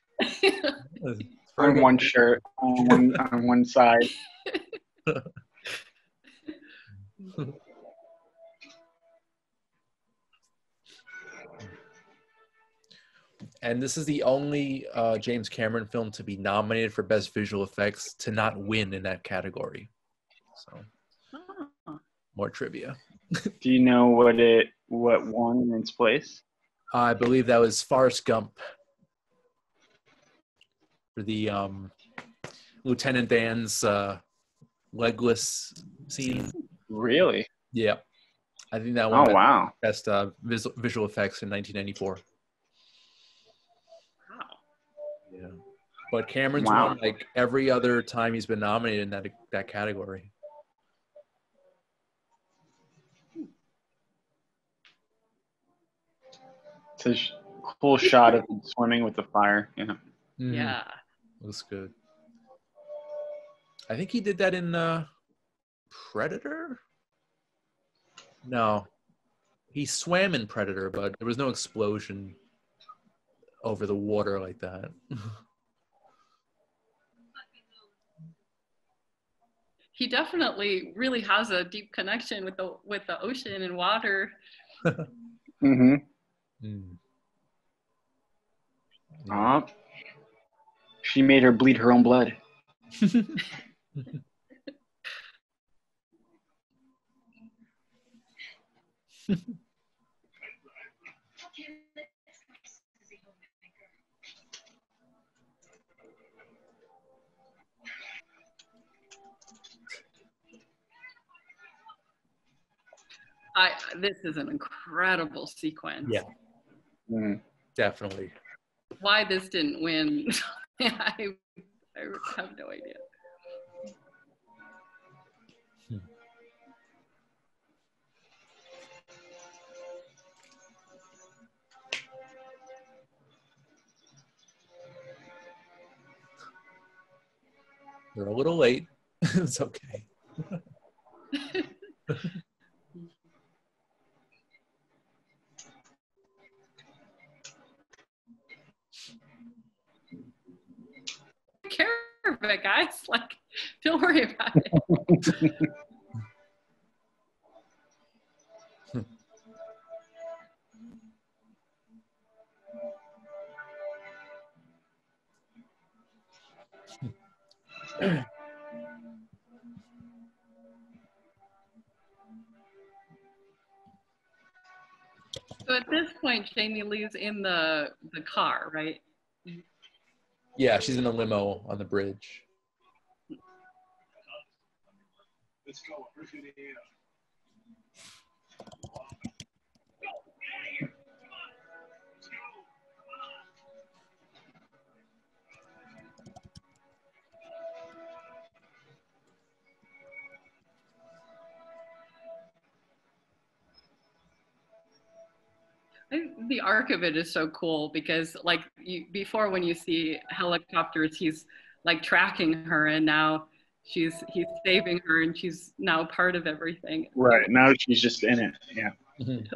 on one shirt on one side. And this is the only James Cameron film to be nominated for Best Visual Effects to not win in that category. So, more trivia. Do you know what won in its place? I believe that was Forrest Gump for the Lieutenant Dan's legless scene. Really? Yeah. I think that one. Oh, wow. Best visual effects in 1994. Wow. Yeah. But Cameron's won like every other time he's been nominated in that category. It's a cool shot of him swimming with the fire. Yeah. Mm-hmm. Yeah. Looks good. I think he did that in Predator? No. He swam in Predator, but there was no explosion over the water like that. He definitely really has a deep connection with the ocean and water. Mm-hmm. Yeah. She made her bleed her own blood. This is an incredible sequence. Yeah. Mm-hmm. Definitely. Why this didn't win, I have no idea. They're a little late. It's okay. Take care of it, guys. Like, don't worry about it. So at this point, Jamie Lee's in the car, right? Yeah, she's in a limo on the bridge. Let's go. The arc of it is so cool because like before when you see helicopters, he's like tracking her, and now he's saving her, and she's now part of everything. Right, now she's just in it. Yeah. Mhm.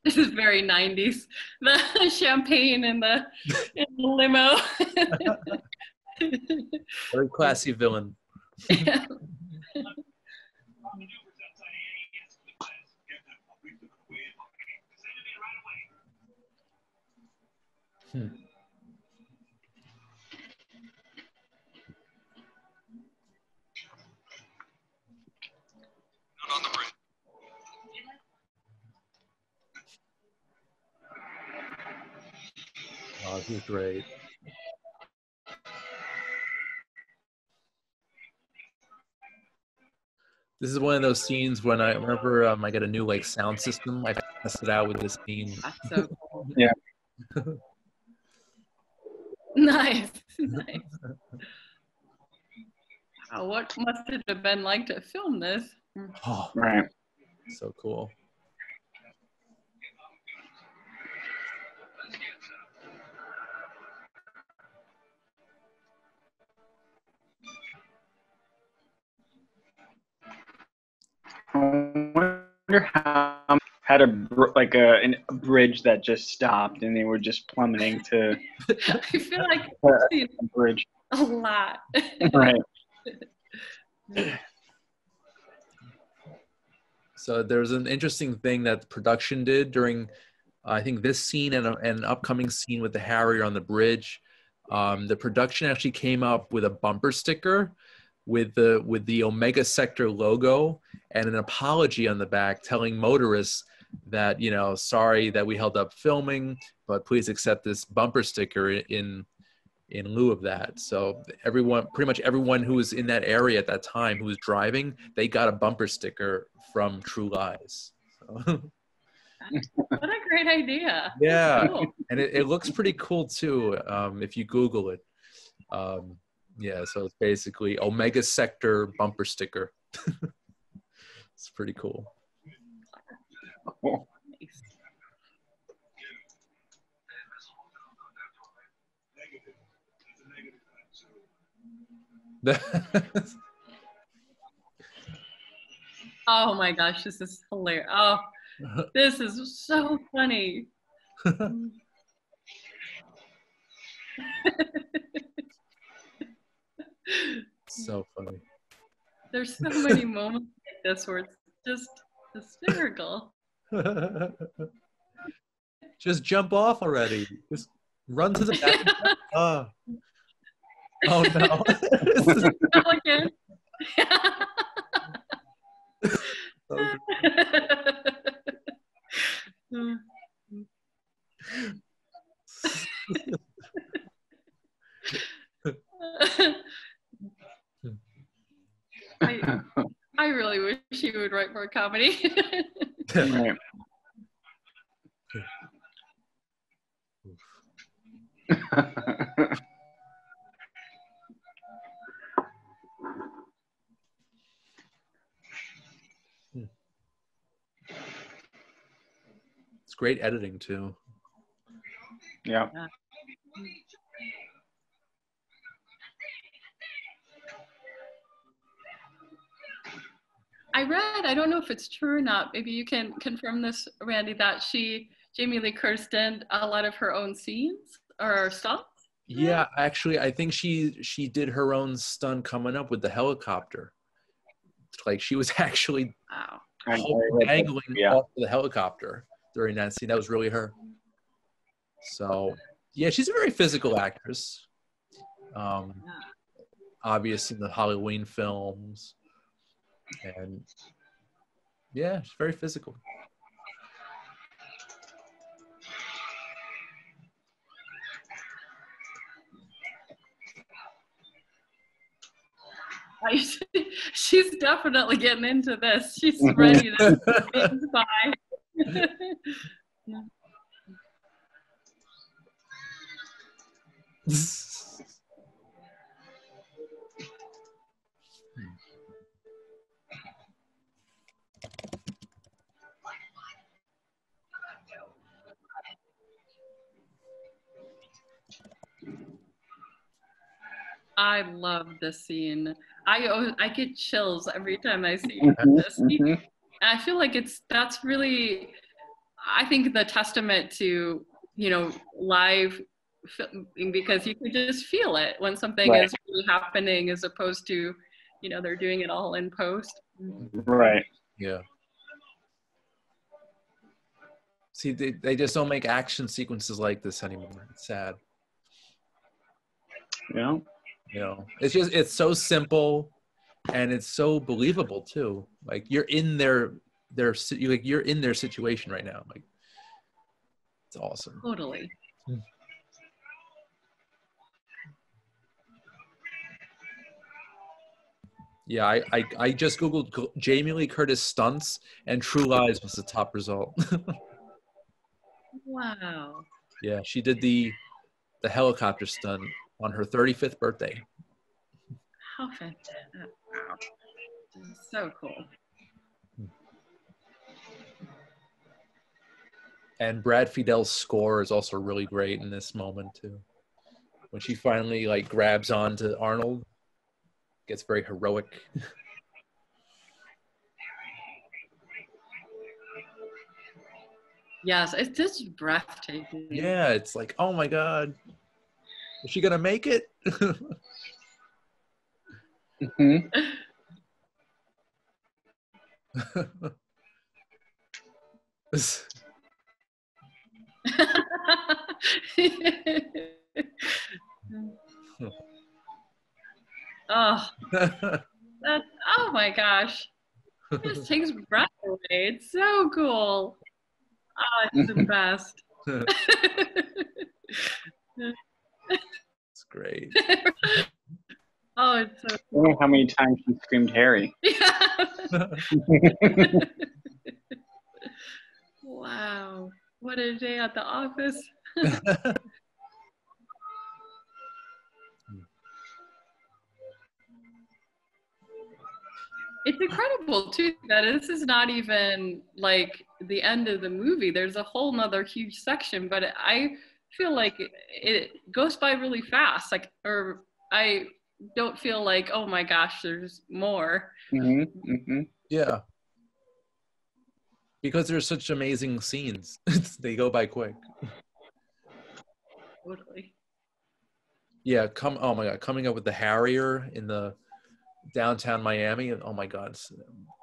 This is very 90s. The champagne in the limo. Very classy villain. Oh, this is great. This is one of those scenes when I remember I got a new like sound system. I tested out with this scene. That's so cool. Yeah. Nice. Nice. Wow, what must it have been like to film this? Oh, Right. so cool. I wonder how had a bridge that just stopped and they were just plummeting to I feel like a I've seen bridge. a lot. Right. So there's an interesting thing that the production did during, I think, this scene and an upcoming scene with the Harrier on the bridge. The production actually came up with a bumper sticker with the Omega Sector logo and an apology on the back telling motorists that, you know, sorry that we held up filming, but please accept this bumper sticker in lieu of that. So pretty much everyone who was in that area at that time who was driving, they got a bumper sticker from True Lies. So. What a great idea. Yeah, Cool. and it looks pretty cool too if you Google it. Yeah, so it's basically Omega Sector bumper sticker. It's pretty cool. Oh my gosh, this is hilarious. Oh, this is so funny. So funny. There's so many moments like this where it's just hysterical. Just jump off already. Just run to the back. Oh, oh no. Again. I really wish he would write more comedy. Right. It's great editing too. Yeah. I read, I don't know if it's true or not, maybe you can confirm this, Randy, that Jamie Lee Curtis did a lot of her own scenes or stuff? Yeah, actually, I think she did her own stunt coming up with the helicopter. Like she was actually angling off the helicopter during that scene. That was really her. So yeah, she's a very physical actress. Obvious in the Halloween films. And yeah, she's very physical. She's definitely getting into this. She's ready to spy. I love this scene. I get chills every time I see this. And I feel like that's really, I think, the testament to, you know, live filming, because you can just feel it when something is really happening, as opposed to, you know, they're doing it all in post. Right. Yeah. See, they just don't make action sequences like this anymore. It's sad. Yeah. You know, it's so simple, and it's so believable too. Like you're in you're in their situation right now. Like it's awesome. Totally. Yeah, I just googled Jamie Lee Curtis stunts, and True Lies was the top result. Wow. Yeah, she did the helicopter stunt on her 35th birthday. How fantastic. Wow. This is so cool. And Brad Fiedel's score is also really great in this moment too. When she finally like grabs onto Arnold, gets very heroic. Yes, it's just breathtaking. Yeah, it's like, oh my God, is she gonna make it? Oh, oh my gosh. It just takes breath away. It's so cool. Oh, it's the best. It's great. Oh, it's so I wonder how many times she screamed Harry. yeah. Wow. What a day at the office. It's incredible too that this is not even like the end of the movie. There's a whole nother huge section, but I feel like it goes by really fast. Like, or I don't feel like, oh my gosh, there's more. Yeah. Because there's such amazing scenes. They go by quick. Totally. Yeah, oh my God, coming up with the Harrier in the downtown Miami. Oh my God, it's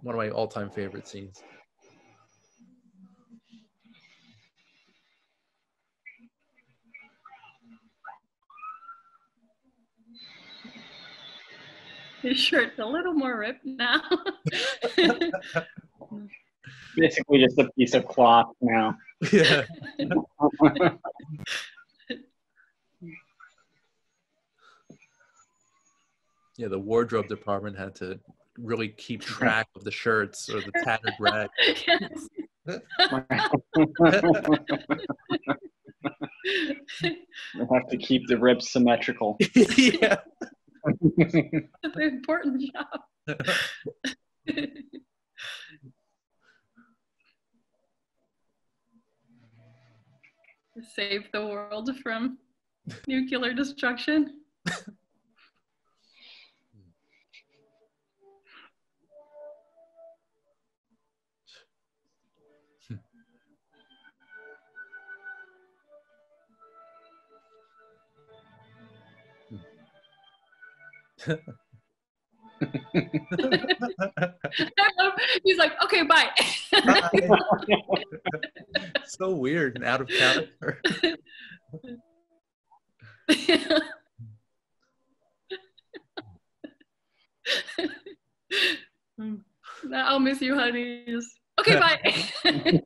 one of my all-time favorite scenes. His shirt's a little more ripped now. Basically just a piece of cloth now. Yeah. Yeah, the wardrobe department had to really keep track of the shirts or the tattered rag. Yes. We'll have to keep the ribs symmetrical. Yeah. It's an important job. Save the world from nuclear destruction. He's like, okay, bye. So weird and out of character. I'll miss you, honeys. Okay, bye.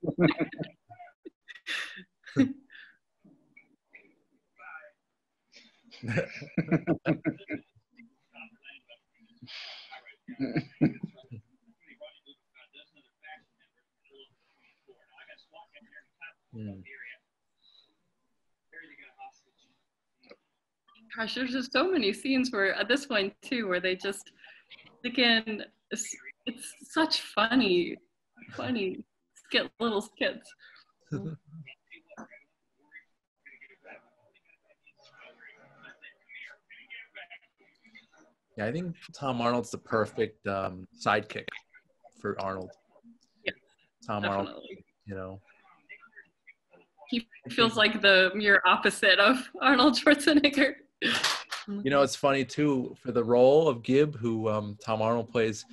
there's just so many scenes where at this point too, where they just again, it's such funny little skits. Yeah, I think Tom Arnold's the perfect sidekick for Arnold. Yeah, Tom definitely. Arnold, you know. He feels like the mere opposite of Arnold Schwarzenegger. You know, it's funny too, for the role of Gib, who Tom Arnold plays,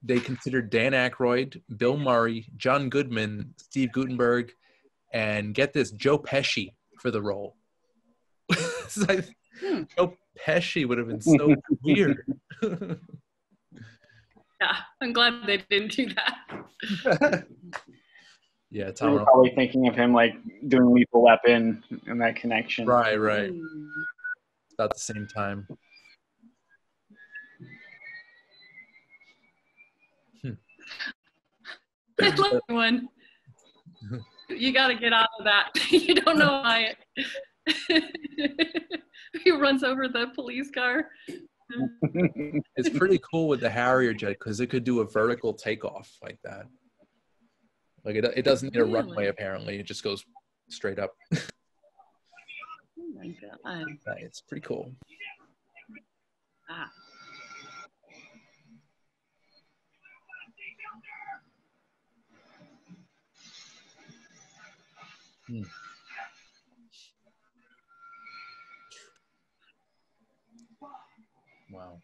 they considered Dan Aykroyd, Bill Murray, John Goodman, Steve Guttenberg, and get this, Joe Pesci for the role. Joe Pesci would have been so weird. Yeah, I'm glad they didn't do that. Yeah, We Tom were Arnold. probably thinking of him like doing Lethal Weapon and that connection. Right. About the same time. I love one. You got to get out of that. You don't know why. He runs over the police car. It's pretty cool with the Harrier jet because it could do a vertical takeoff like that. Like it doesn't need a runway apparently. It just goes straight up. Oh my God. It's pretty cool. Ah. Wow.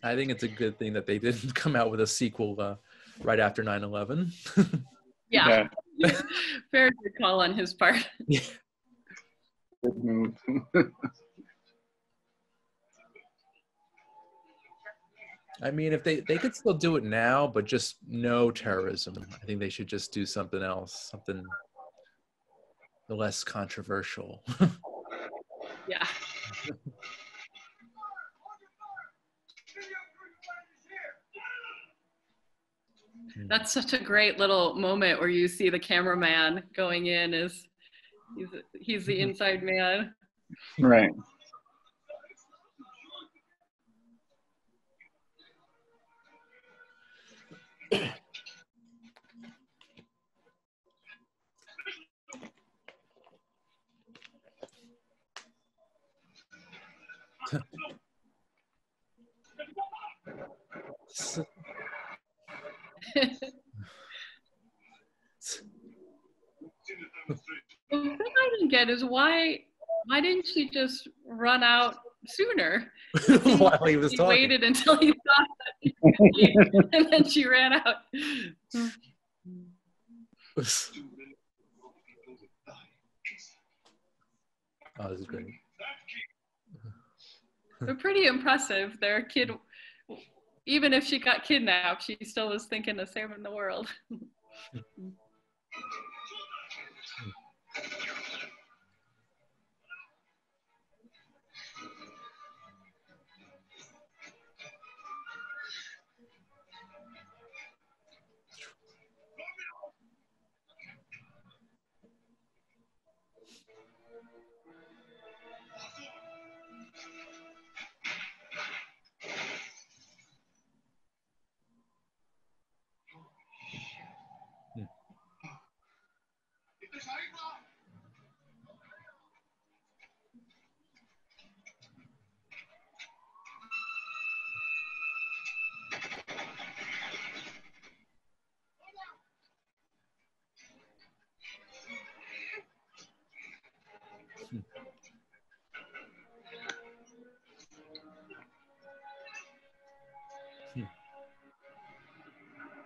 I think it's a good thing that they didn't come out with a sequel right after 9/11. Yeah. Very good call on his part. Yeah. Good move. I mean, if they could still do it now, but just no terrorism. I think they should just do something else, something less controversial. Yeah. That's such a great little moment where you see the cameraman going in as he's the inside man. Right. The thing I didn't get is why didn't she just run out sooner? While he was She talking. waited until he saw it, and then she ran out. Oh, this is great. They're pretty impressive. Their kid, even if she got kidnapped, she still was thinking of saving the world.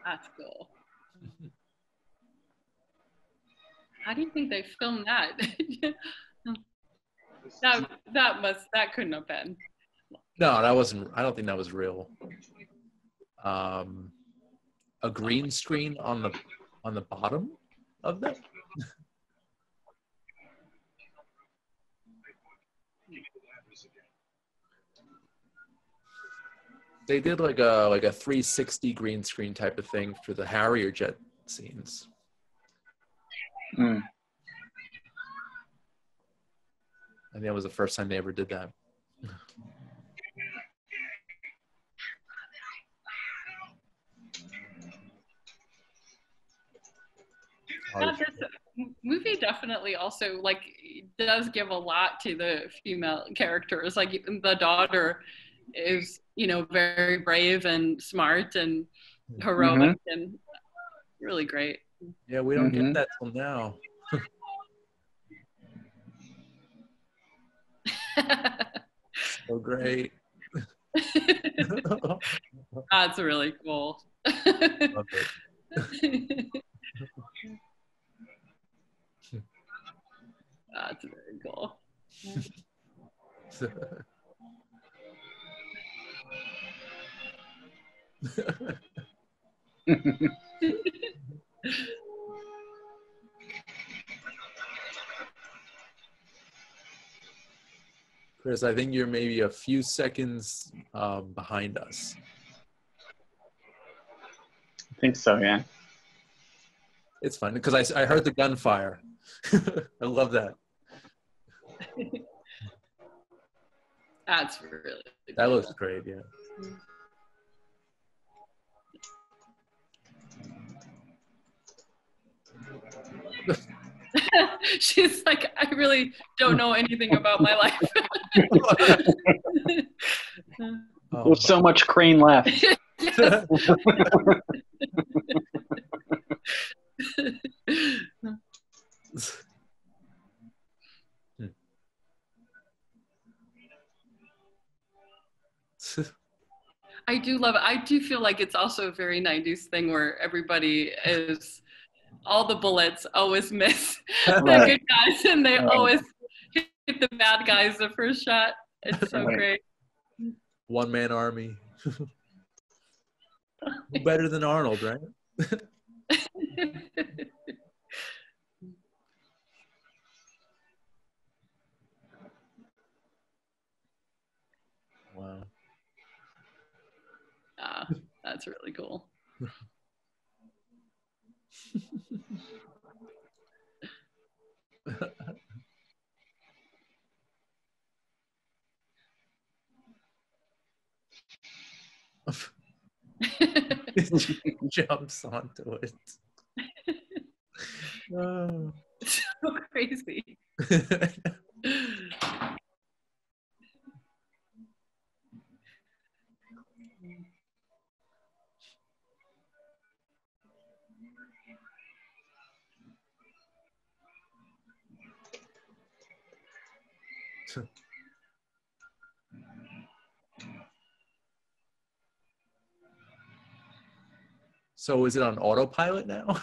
That's cool. how do you think they filmed that? that couldn't have been. No, that wasn't. I don't think that was real. A green screen on the bottom of that. They did like a 360 green screen type of thing for the Harrier jet scenes. Mm. I think that was the first time they ever did that. This movie definitely also like does give a lot to the female characters. Like the daughter is, you know, very brave and smart and heroic and really great. Yeah, we don't get that till now. So great. That's really cool. Love it. That's very cool. Chris, I think you're maybe a few seconds behind us. I think so, yeah. It's fun because I heard the gunfire. I love that. That's really cool. That looks great, yeah. She's like, I really don't know anything about my life. There's so much crane left. I do love it. I do feel like it's also a very 90s thing where everybody is, all the bullets always miss the good guys and they always hit the bad guys the first shot. It's so great. One-man army. Better than Arnold, right? Wow. That's really cool. Jumps onto it. Oh. So crazy. So is it on autopilot now?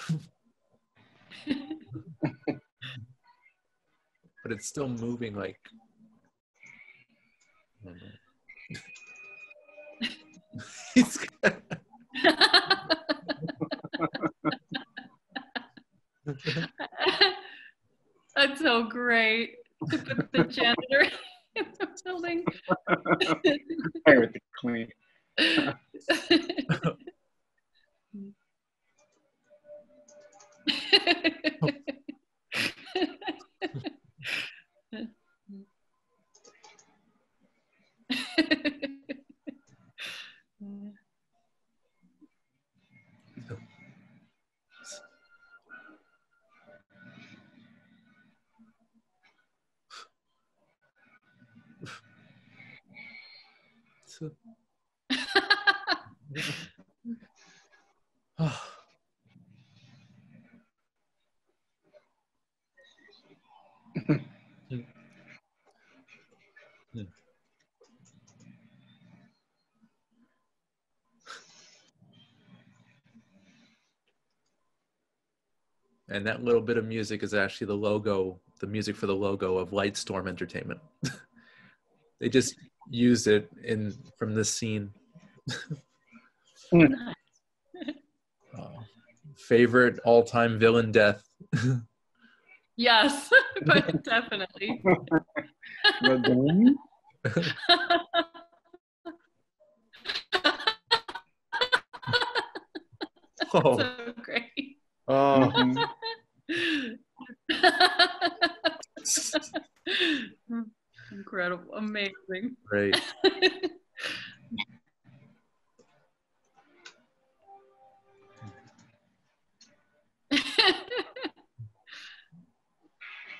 But it's still moving like. That's so great to put the janitor in the building. Fire with the clean. And that little bit of music is actually the logo, the music for the logo of Lightstorm Entertainment. They just used it from this scene. Favorite all-time villain death? Yes, but definitely. Oh. So great. Oh. Incredible, amazing. Great.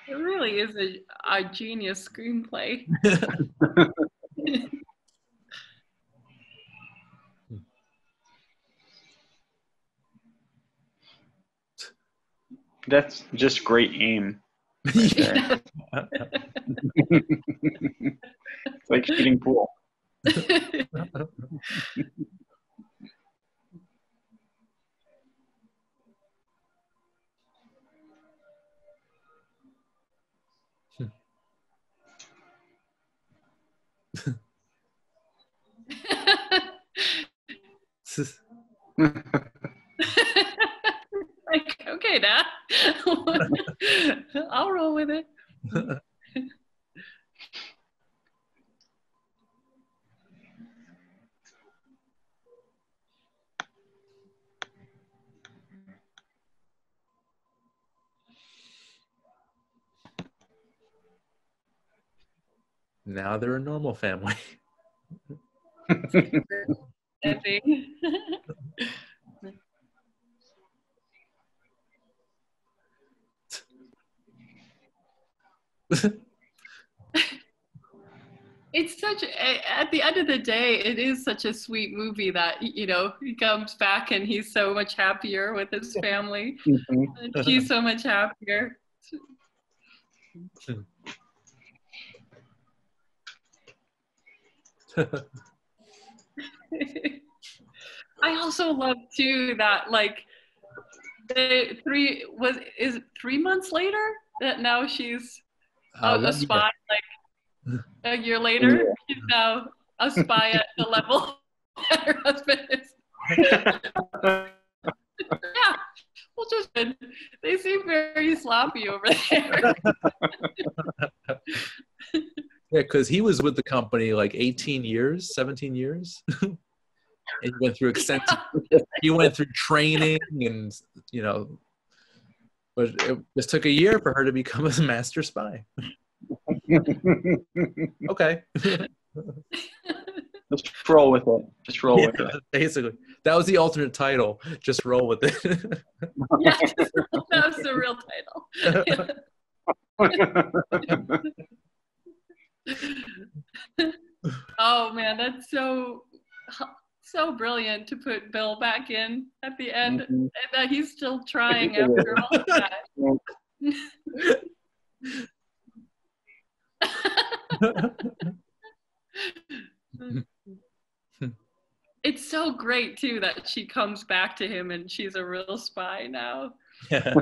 It really is a genius screenplay. That's just great aim. Right there. It's like shooting pool. Like, okay, Dad. I'll roll with it. Now they're a normal family. It's such at the end of the day, it is such a sweet movie that, you know, he comes back and he's so much happier with his family. And she's so much happier. I also love too that, like, is it 3 months later that now she's a spy, like a year later, she's now a spy at the level that her husband is. Yeah, well, just they seem very sloppy over there. Yeah, because he was with the company like 18 years, 17 years. And he went through extensive, he went through training and, you know, but it just took a year for her to become a master spy. Okay. Just roll with it. Just roll with it. Basically. That was the alternate title. Just roll with it. Yeah, that was the real title. Oh man, that's so brilliant to put Bill back in at the end, and that he's still trying after all of that. It's so great too that she comes back to him and she's a real spy now. Yeah.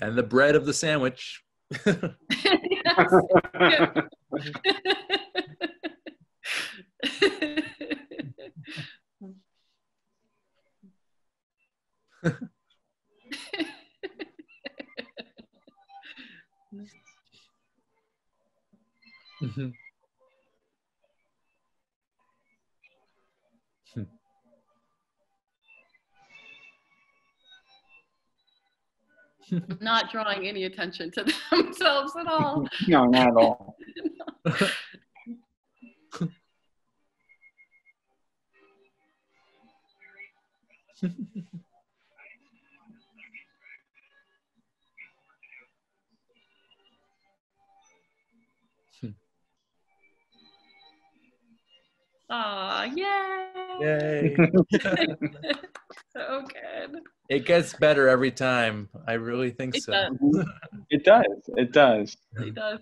And the bread of the sandwich. Not drawing any attention to themselves at all. No, not at all. Aw, yay! Yay. So good. It gets better every time. I really think It so. does. It does. It does. It does.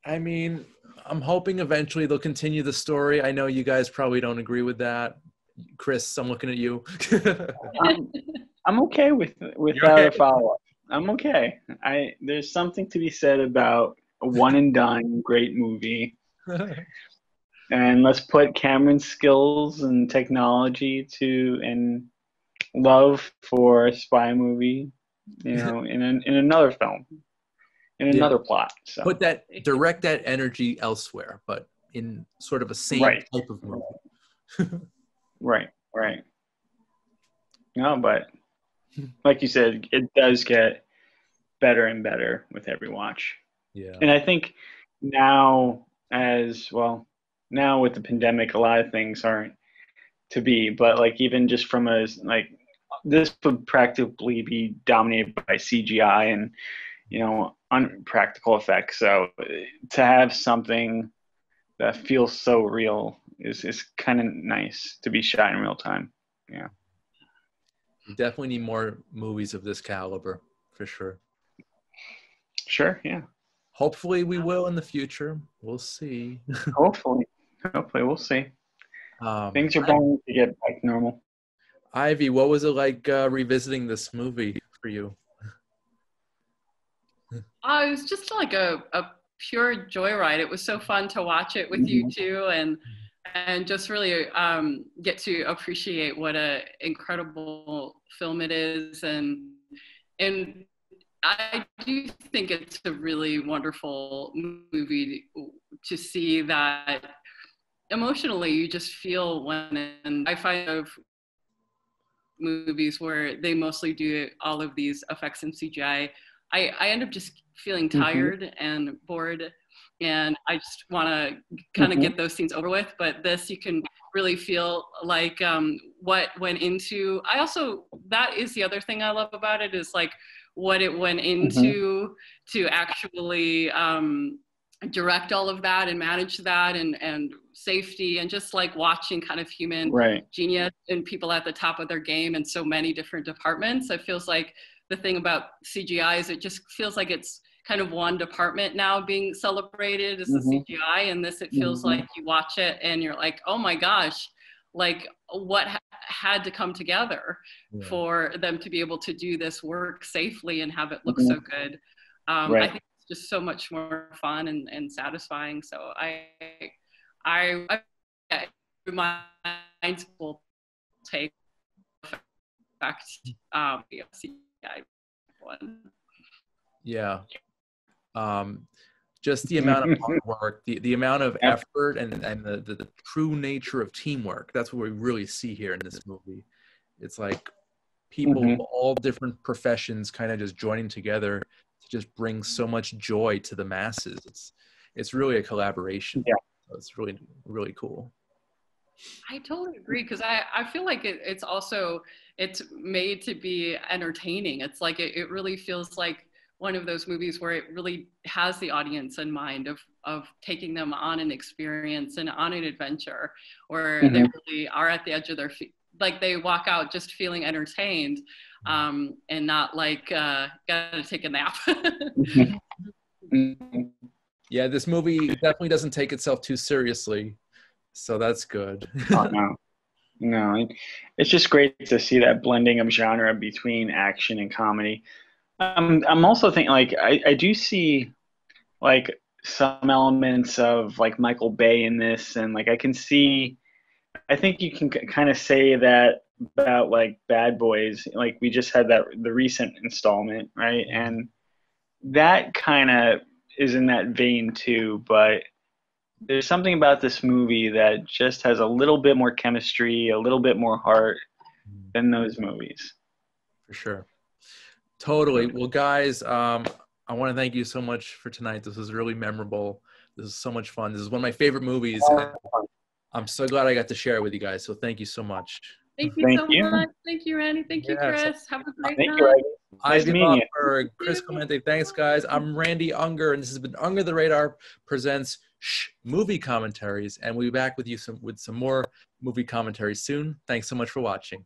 I mean, I'm hoping eventually they'll continue the story. I know you guys probably don't agree with that. Chris, I'm looking at you. I'm okay without a follow-up. I'm okay. There's something to be said about a one and done great movie. And let's put Cameron's skills and technology and love for a spy movie, in another film, in another plot. So Direct that energy elsewhere, but in sort of a same type of movie. Right. No, but like you said, it does get better and better with every watch. Yeah. And I think now with the pandemic, a lot of things aren't to be, but like even just from this would practically be dominated by CGI and, unpractical effects. So to have something that feels so real is kind of nice to be shot in real time. Yeah. We definitely need more movies of this caliber, for sure. Sure, yeah. Hopefully we will in the future. We'll see. Hopefully we'll see. Things are bound to get back normal. Ivy, what was it like revisiting this movie for you? It was just like a pure joyride. It was so fun to watch it with you too, and just really get to appreciate what a incredible film it is, and I do think it's a really wonderful movie to see that emotionally you just feel when, and I find of movies where they mostly do all of these effects in CGI, I end up just feeling tired and bored, and I just want to kind of get those scenes over with. But this, you can really feel like what went into. That is the other thing I love about it, is like what it went into to actually direct all of that and manage that and safety, and just like watching kind of human genius and people at the top of their game in so many different departments. It feels like the thing about CGI is it just feels like it's kind of one department now being celebrated is the CGI, and this, it feels like you watch it and you're like, oh my gosh, like what had to come together for them to be able to do this work safely and have it look so good. I think it's just so much more fun and satisfying. So I reminds will take effect CGI one. Yeah. Just the amount of hard work, the amount of effort, and the true nature of teamwork. That's what we really see here in this movie. It's like people of all different professions kind of just joining together to just bring so much joy to the masses. It's really a collaboration. Yeah. So it's really, really cool. I totally agree, because I feel like it's made to be entertaining. It's like it really feels like one of those movies where it really has the audience in mind of taking them on an experience and on an adventure, where they really are at the edge of their feet. Like they walk out just feeling entertained, and not like gotta take a nap. Yeah, this movie definitely doesn't take itself too seriously, so that's good. Oh, no, it's just great to see that blending of genre between action and comedy. I'm also thinking, like, I do see like some elements of like Michael Bay in this, and like I think you can kind of say that about like Bad Boys. Like we just had the recent installment, right? And that kind of is in that vein too, but there's something about this movie that just has a little bit more chemistry, a little bit more heart than those movies. For sure. Totally. Well, guys, I want to thank you so much for tonight. This was really memorable. This is so much fun. This is one of my favorite movies. I'm so glad I got to share it with you guys. So thank you so much. Thank you so much. Thank you, Randy. Thank you, Chris. Have a great night. Nice Ivy meeting you. Lofberg, Chris Clemente. Thanks, guys. I'm Randy Unger, and this has been Unger the Radar presents movie commentaries, and we'll be back with you with some more movie commentaries soon. Thanks so much for watching.